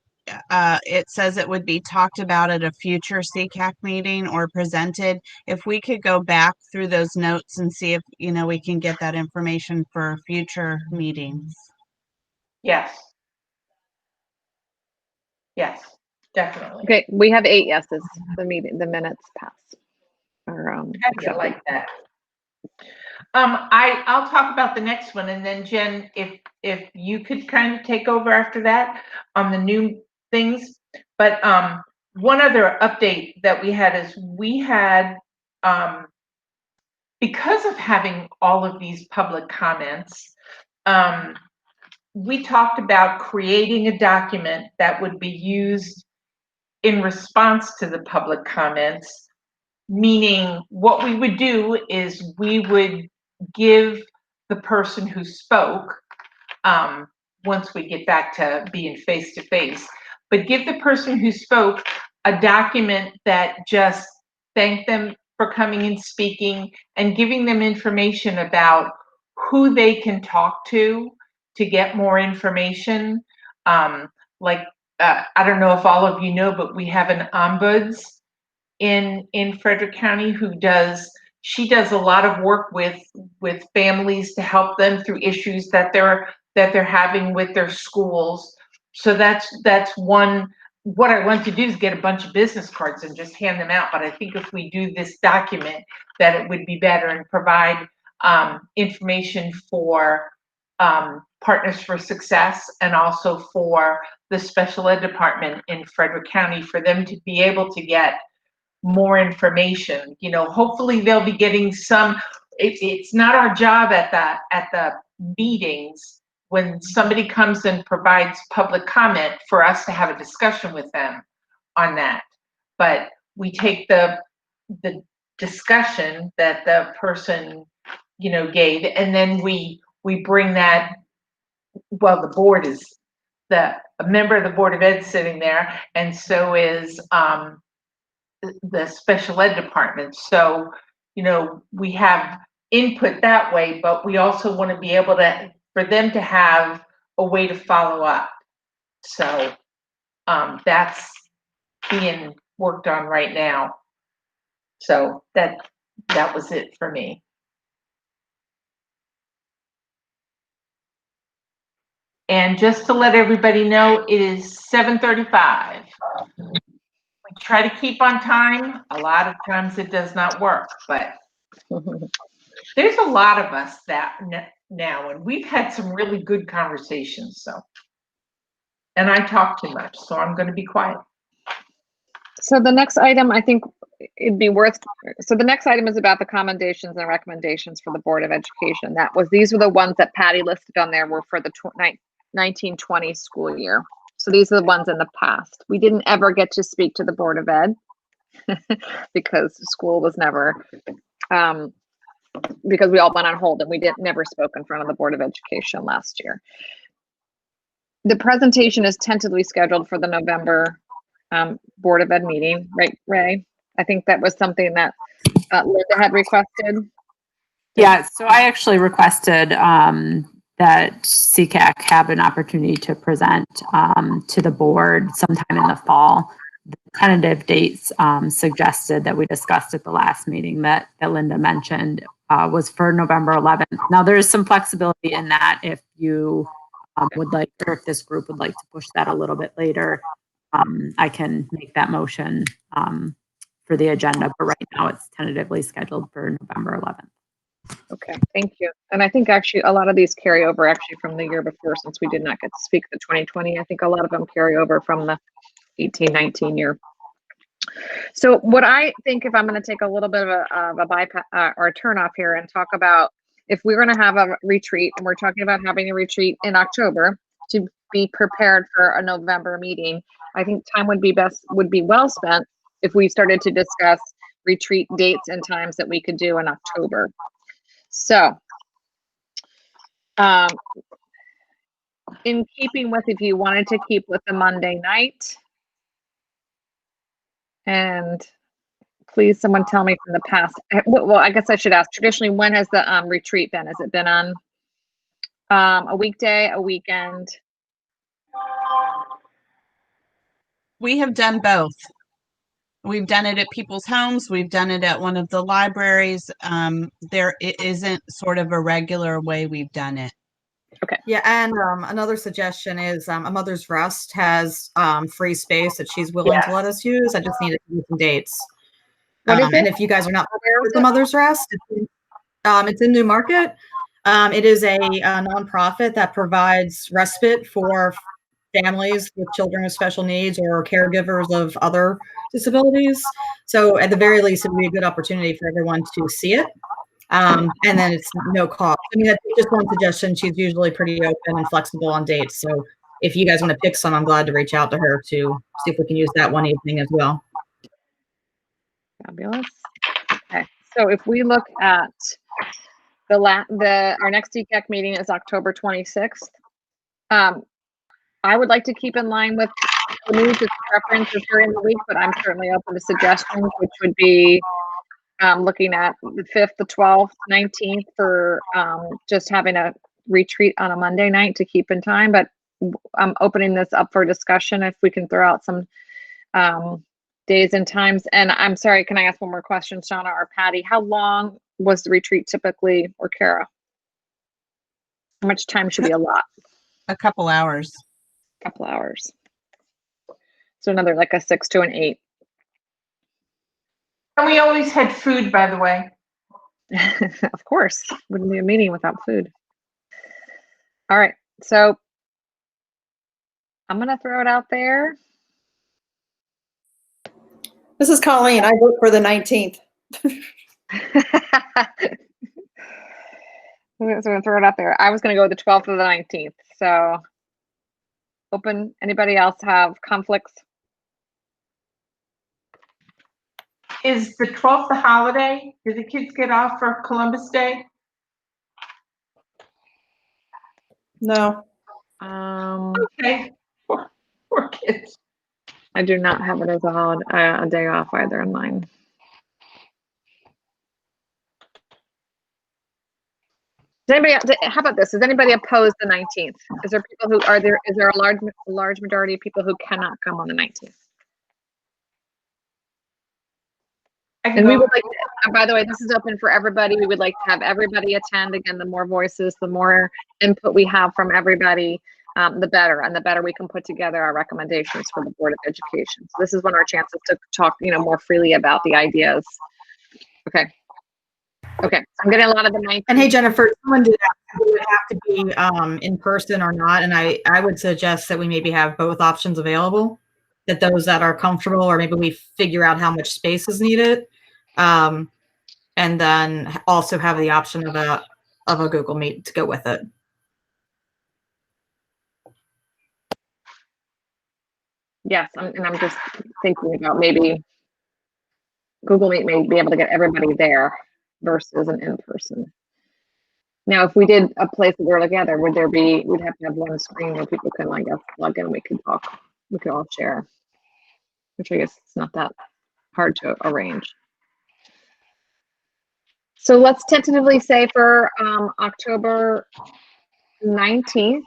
it says it would be talked about at a future SECAC meeting or presented. If we could go back through those notes and see if, we can get that information for future meetings. Yes. Yes, definitely. Okay, we have 8 yeses. The minutes passed. I like that. I'll talk about the next one, and then Jen, if you could kind of take over after that on the new things. But one other update that we had is we had because of having all of these public comments, we talked about creating a document that would be used in response to the public comments, meaning what we would do is we would give the person who spoke, once we get back to being face-to-face, but give the person who spoke a document that just thanked them for coming and speaking and giving them information about who they can talk to get more information. I don't know if all of you know, but we have an ombuds in Frederick County who does a lot of work with families to help them through issues that they're having with their schools. So that's one. What I want to do is get a bunch of business cards and just hand them out. But I think if we do this document, that it would be better and provide information for Partners for Success and also for the special ed department in Frederick County for them to be able to get more information. Hopefully they'll be getting some. It's not our job at the meetings when somebody comes and provides public comment for us to have a discussion with them on that. But we take the discussion that the person gave, and then we bring that. Well, the board is a member of the Board of Ed sitting there, and so is the special ed department. So, we have input that way, but we also want to be able for them to have a way to follow up. So that's being worked on right now. So that was it for me. And just to let everybody know, it is 7:35. We try to keep on time. A lot of times it does not work, but there's a lot of us that now, and we've had some really good conversations. So, and I talk too much, so I'm going to be quiet. So the next item, I think it'd be worth. So the next item is about the commendations and recommendations for the Board of Education. These were the ones that Patty listed on there were for the 1920 school year. So these are the ones in the past. We didn't ever get to speak to the Board of Ed because school was never, because we all went on hold and we never spoke in front of the Board of Education last year. The presentation is tentatively scheduled for the November Board of Ed meeting, right, Ray? I think that was something that Linda had requested. Yeah, so I actually requested that SECAC have an opportunity to present to the board sometime in the fall. The tentative dates suggested that we discussed at the last meeting that Linda mentioned was for November 11th. Now there is some flexibility in that if you would like, or if this group would like to push that a little bit later, I can make that motion for the agenda, but right now it's tentatively scheduled for November 11th. Okay, thank you. And I think actually a lot of these carry over actually from the year before, since we did not get to speak the 2020. I think a lot of them carry over from the 18-19 year. So what I think, if I'm going to take a little bit of a bypass or a turn off here and talk about if we're going to have a retreat, and we're talking about having a retreat in October to be prepared for a November meeting, I think time would be well spent if we started to discuss retreat dates and times that we could do in October. So, in keeping with, if you wanted to keep with the Monday night and please someone tell me from the past. Well, I guess I should ask, traditionally, when has the retreat been? Has it been on a weekday, a weekend? We have done both. We've done it at people's homes. We've done it at one of the libraries. It isn't sort of a regular way we've done it. Okay. Yeah, and another suggestion is A Mother's Rest has free space that she's willing to let us use. I just need to do some dates. What is it? And if you guys are not familiar with The Mother's Rest, it's in New Market. It is a nonprofit that provides respite for families with children with special needs or caregivers of other disabilities. So at the very least, it would be a good opportunity for everyone to see it. And then it's no cost. I mean, that's just one suggestion. She's usually pretty open and flexible on dates. So if you guys want to pick some, I'm glad to reach out to her to see if we can use that one evening as well. Fabulous. Okay, so if we look at our next SECAC meeting is October 26th. I would like to keep in line with the news as preferences during the week, but I'm certainly open to suggestions, which would be looking at the 5th, the 12th, 19th for just having a retreat on a Monday night to keep in time. But I'm opening this up for discussion if we can throw out some days and times. And I'm sorry, can I ask one more question, Shauna or Patty? How long was the retreat typically, or Kara? How much time should we allot? A couple hours. Couple hours. So another like a 6 to an 8. And we always had food, by the way. Of course, wouldn't be a meeting without food. All right, so I'm gonna throw it out there. This is Colleen. I vote for the 19th. So I'm gonna throw it out there. I was gonna go with the 12th or the 19th. So open. Anybody else have conflicts? Is the 12th a holiday? Do the kids get off for Columbus Day? No. Okay. Poor kids. I do not have it as a holiday, a day off either in mine. Does anybody? How about this? Does anybody oppose the 19th? Is there people who are there? Is there a large majority of people who cannot come on the 19th? And we would like to, by the way, this is open for everybody. We would like to have everybody attend. Again, the more voices, the more input we have from everybody, the better. And the better we can put together our recommendations for the Board of Education. So this is one of our chances to talk, more freely about the ideas. Okay. Okay. I'm getting a lot of the 19th. And hey, Jennifer, someone did ask if it would have to be in person or not. And I would suggest that we maybe have both options available, that those that are comfortable, or maybe we figure out how much space is needed. And then also have the option of a Google Meet to go with it. Yes, and I'm just thinking about maybe Google Meet may be able to get everybody there versus an in-person. Now, if we did a place that we're together, we'd have to have one screen where people can, I guess, log in and we could talk. We could all share, which I guess it's not that hard to arrange. So let's tentatively say for October 19th,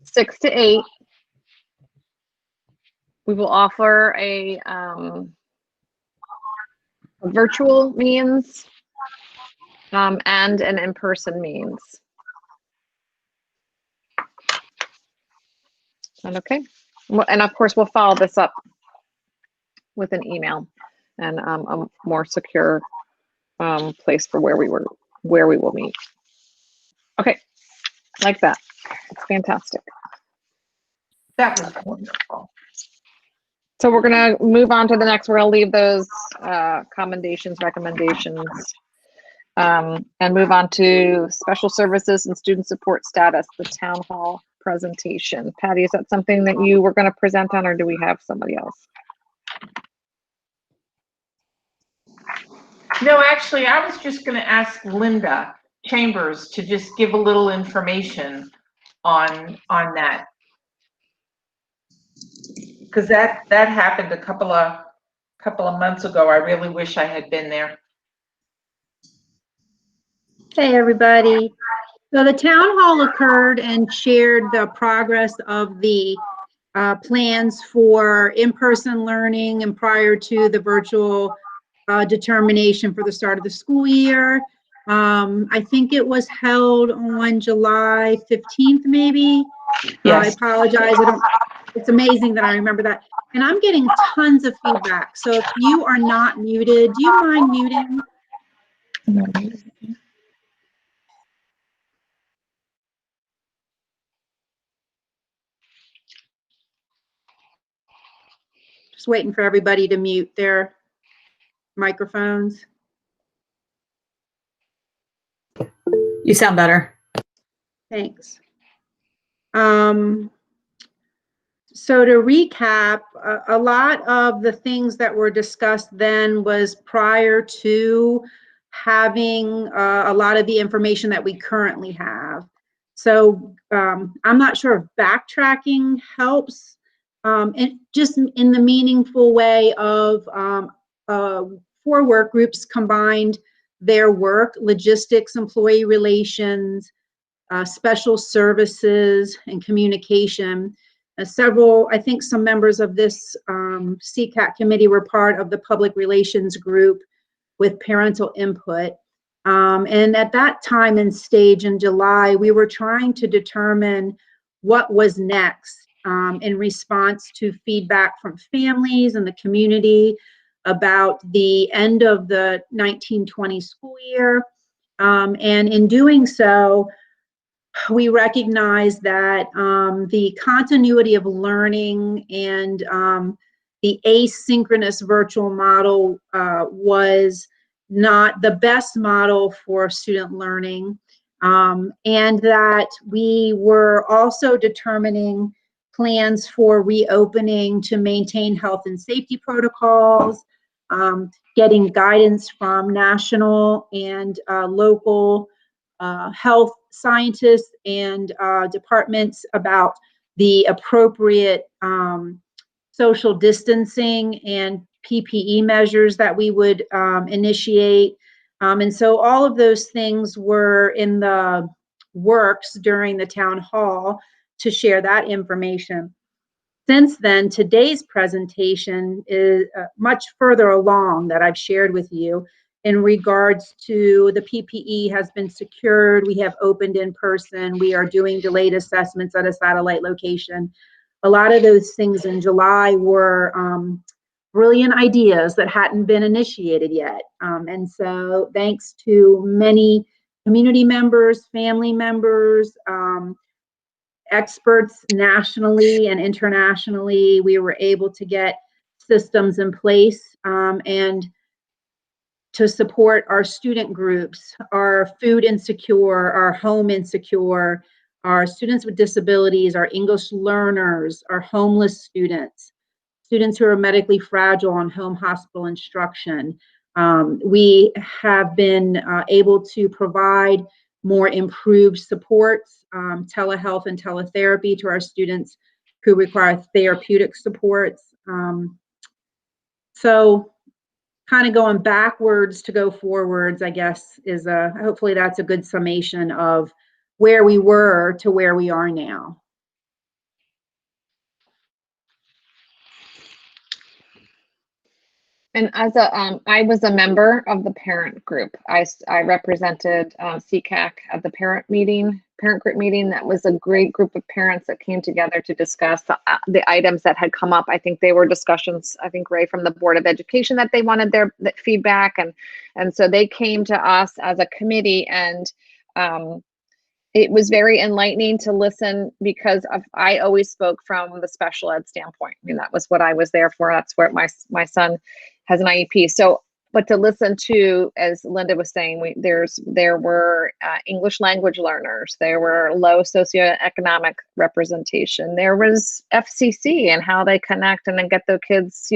6 to 8, we will offer a virtual means and an in-person means. Is that okay? And of course, we'll follow this up with an email and a more secure place for where we will meet. Okay, like that. It's fantastic. That was wonderful. So we're gonna move on to the next. We're gonna leave those commendations, recommendations, and move on to special services and student support status, the town hall presentation. Patty, is that something that you were gonna present on, or do we have somebody else? No, actually, I was just going to ask Linda Chambers to just give a little information on that, because that happened a couple of couple of months ago. I really wish I had been there. Hey, everybody. So the town hall occurred and shared the progress of the plans for in-person learning and prior to the virtual determination for the start of the school year. I think it was held on July 15th, maybe. Yes. I apologize. It's amazing that I remember that. And I'm getting tons of feedback. So if you are not muted, do you mind muting? Just waiting for everybody to mute their microphones. You sound better. Thanks. So to recap, a lot of the things that were discussed then was prior to having a lot of the information that we currently have. So I'm not sure if backtracking helps, and just in the meaningful way of 4 work groups combined their work: logistics, employee relations, special services, and communication. I think some members of this SECAC committee were part of the public relations group with parental input. And at that time and stage in July, we were trying to determine what was next in response to feedback from families and the community about the end of the 1920 school year. And in doing so, we recognize that the continuity of learning and the asynchronous virtual model was not the best model for student learning, and that we were also determining plans for reopening to maintain health and safety protocols, getting guidance from national and local health scientists and departments about the appropriate social distancing and PPE measures that we would initiate. And so all of those things were in the works during the town hall to share that information. Since then, today's presentation is much further along that I've shared with you in regards to the PPE has been secured. We have opened in person. We are doing delayed assessments at a satellite location. A lot of those things in July were brilliant ideas that hadn't been initiated yet. And so thanks to many community members, family members, experts nationally and internationally, we were able to get systems in place and to support our student groups, our food insecure, our home insecure, our students with disabilities, our English learners, our homeless students, students who are medically fragile on home hospital instruction. We have been able to provide more improved supports, telehealth and teletherapy to our students who require therapeutic supports. So kind of going backwards to go forwards, I guess, is hopefully that's a good summation of where we were to where we are now. And as I was a member of the parent group. I represented SECAC at the parent group meeting. That was a great group of parents that came together to discuss the items that had come up. I think they were discussions, I think, Ray, from the Board of Education that they wanted their feedback. And so they came to us as a committee, and it was very enlightening to listen because I always spoke from the special ed standpoint. I mean, that was what I was there for. That's where my son has an IEP. So, but to listen to, as Linda was saying, there were English language learners, there were low socioeconomic representation, there was FCC and how they connect and then get the kids,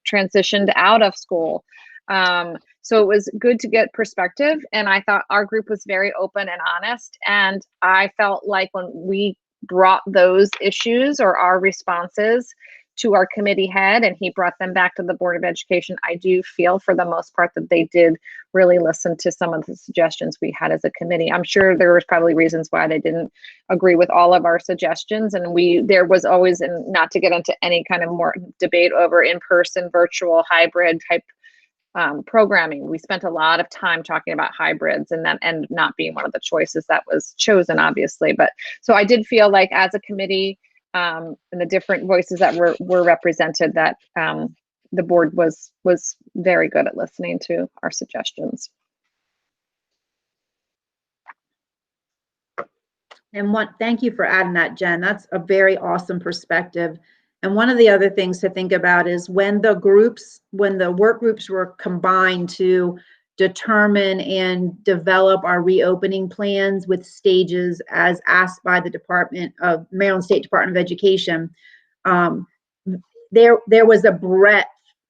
transitioned out of school. So it was good to get perspective, and I thought our group was very open and honest, and I felt like when we brought those issues or our responses to our committee head and he brought them back to the Board of Education, I do feel for the most part that they did really listen to some of the suggestions we had as a committee. I'm sure there was probably reasons why they didn't agree with all of our suggestions, and there was always, and not to get into any kind of more debate over in-person, virtual, hybrid type programming. We spent a lot of time talking about hybrids, and that ended not being one of the choices that was chosen, obviously. But so I did feel like as a committee, and the different voices that were represented, that the board was very good at listening to our suggestions. And thank you for adding that, Jen. That's a very awesome perspective. And one of the other things to think about is when the work groups were combined to determine and develop our reopening plans with stages as asked by the Maryland State Department of Education, there was a breadth,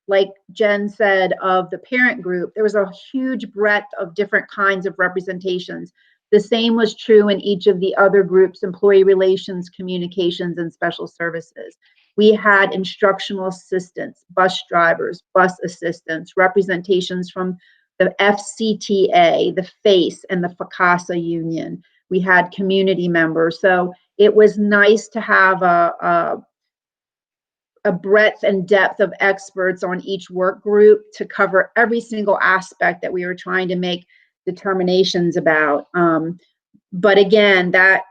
like Jen said, of the parent group. There was a huge breadth of different kinds of representations. The same was true in each of the other groups: employee relations, communications, and special services. We had instructional assistants, bus drivers, bus assistants, representations from the FCTA, the FACE, and the FCASA union. We had community members. So it was nice to have a breadth and depth of experts on each work group to cover every single aspect that we were trying to make determinations about. But again, that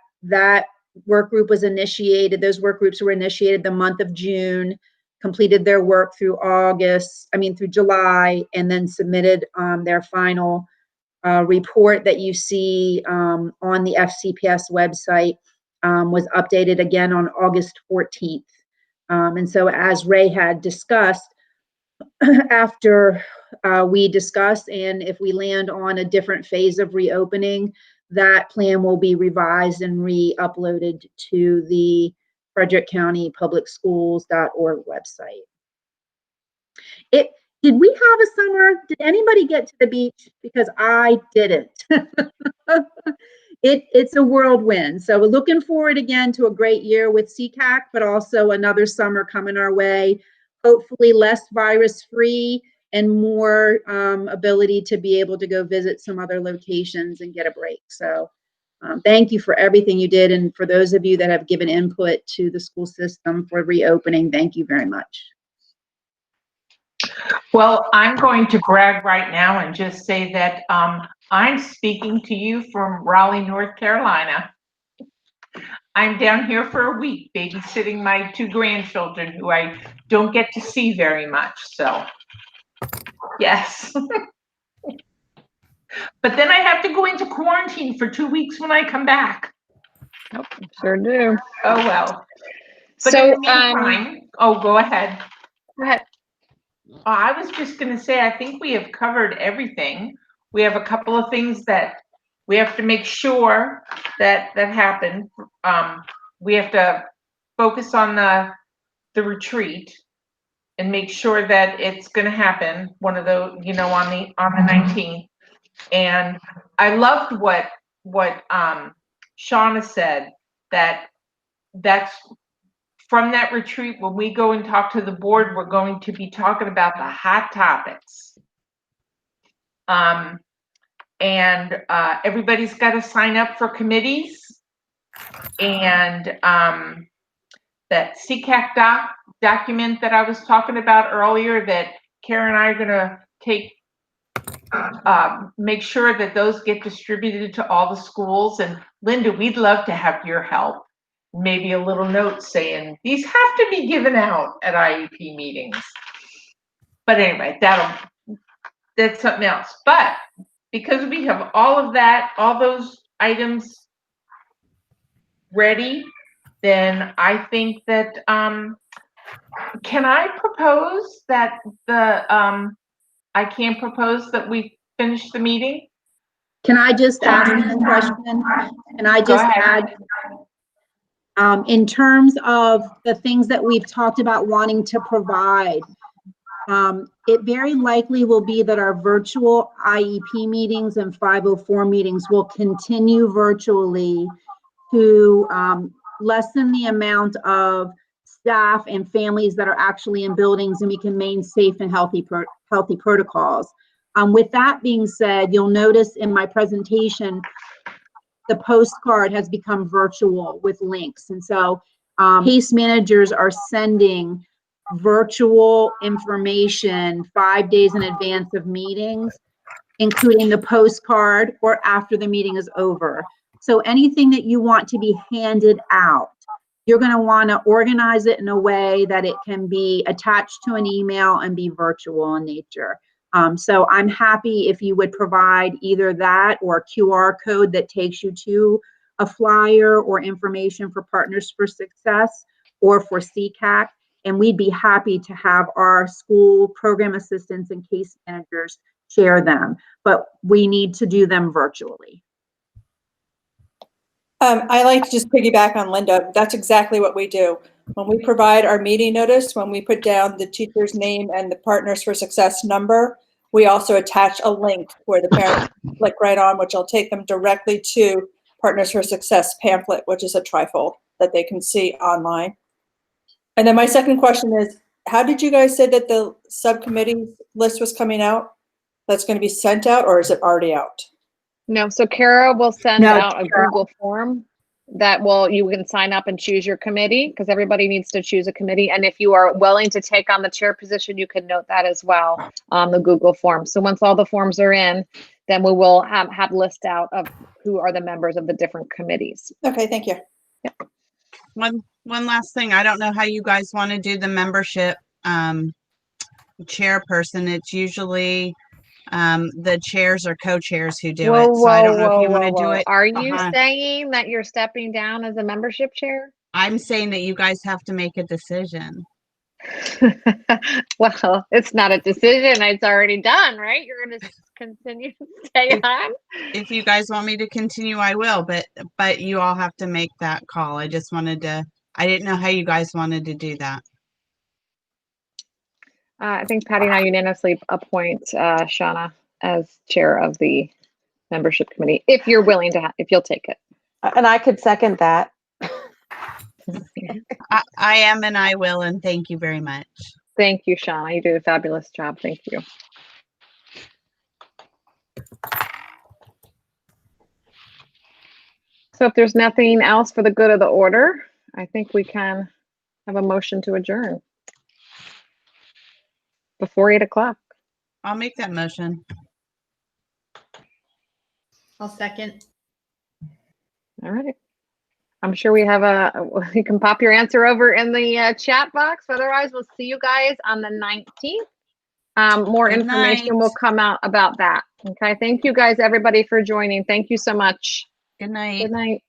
work group was initiated. Those work groups were initiated the month of June, completed their work through July, and then submitted their final report that you see on the FCPS website, was updated again on August 14th. And so as Ray had discussed, after we discuss, and if we land on a different phase of reopening, that plan will be revised and re-uploaded to the Frederick County Public Schools.org website. Did we have a summer? Did anybody get to the beach? Because I didn't. It's a whirlwind. So we're looking forward again to a great year with SECAC, but also another summer coming our way. Hopefully less virus-free and more ability to be able to go visit some other locations and get a break. So thank you for everything you did. And for those of you that have given input to the school system for reopening, thank you very much. Well, I'm going to brag right now and just say that I'm speaking to you from Raleigh, North Carolina. I'm down here for a week babysitting my 2 grandchildren who I don't get to see very much. So, yes. But then I have to go into quarantine for 2 weeks when I come back. Nope, sure do. Oh, well. But So, in the meantime, go ahead. Go ahead. I was just going to say, I think we have covered everything. We have a couple of things that we have to make sure that happen. We have to focus on the retreat and make sure that it's going to happen. One of those, on the 19th. And I loved what Shauna said, that's from that retreat. When we go and talk to the board, we're going to be talking about the hot topics. And everybody's got to sign up for committees, and that SECAC document that I was talking about earlier that Karen and I are going to take, make sure that those get distributed to all the schools. And Linda, we'd love to have your help. Maybe a little note saying these have to be given out at IEP meetings. But anyway, that's something else. But because we have all of that, all those items ready, then I think that can I propose that I can propose that we finish the meeting? Can I just ask a question? Can I just add? In terms of the things that we've talked about wanting to provide, it very likely will be that our virtual IEP meetings and 504 meetings will continue virtually to lessen the amount of staff and families that are actually in buildings, and we can maintain safe and healthy protocols. With that being said, you'll notice in my presentation, the postcard has become virtual with links. And so case managers are sending virtual information 5 days in advance of meetings, including the postcard or after the meeting is over. So anything that you want to be handed out, you're going to want to organize it in a way that it can be attached to an email and be virtual in nature. So I'm happy if you would provide either that or a QR code that takes you to a flyer or information for Partners for Success or for SECAC, and we'd be happy to have our school program assistants and case managers share them, but we need to do them virtually. I like to just piggyback on Linda. That's exactly what we do. When we provide our meeting notice, when we put down the teacher's name and the Partners for Success number, we also attach a link where the parents click right on, which will take them directly to Partners for Success pamphlet, which is a trifold that they can see online. And then my second question is, how did you guys say that the subcommittee list was coming out? That's going to be sent out, or is it already out? No, so Kara will send out a Google form that you can sign up and choose your committee, because everybody needs to choose a committee. And if you are willing to take on the chair position, you can note that as well on the Google form. So once all the forms are in, then we will have list out of who are the members of the different committees. Okay, thank you. Yep. One last thing. I don't know how you guys want to do the membership chairperson. It's usually the chairs or co-chairs who do it. So I don't know if you want to do it. Are you saying that you're stepping down as a membership chair? I'm saying that you guys have to make a decision. Well, it's not a decision. It's already done, right? You're going to continue to stay on? If you guys want me to continue, I will, but you all have to make that call. I just wanted to, I didn't know how you guys wanted to do that. I think Patty and I unanimously appoint Shauna as chair of the membership committee, if you're willing to, if you'll take it. And I could second that. I am, and I will, and thank you very much. Thank you, Shauna. You did a fabulous job. Thank you. So if there's nothing else for the good of the order, I think we can have a motion to adjourn before 8 o'clock. I'll make that motion. I'll second. All right. I'm sure we have you can pop your answer over in the chat box. Otherwise, we'll see you guys on the 19th. More Good information night. will come out about that. Okay. Thank you guys, everybody, for joining. Thank you so much. Good night. Good night.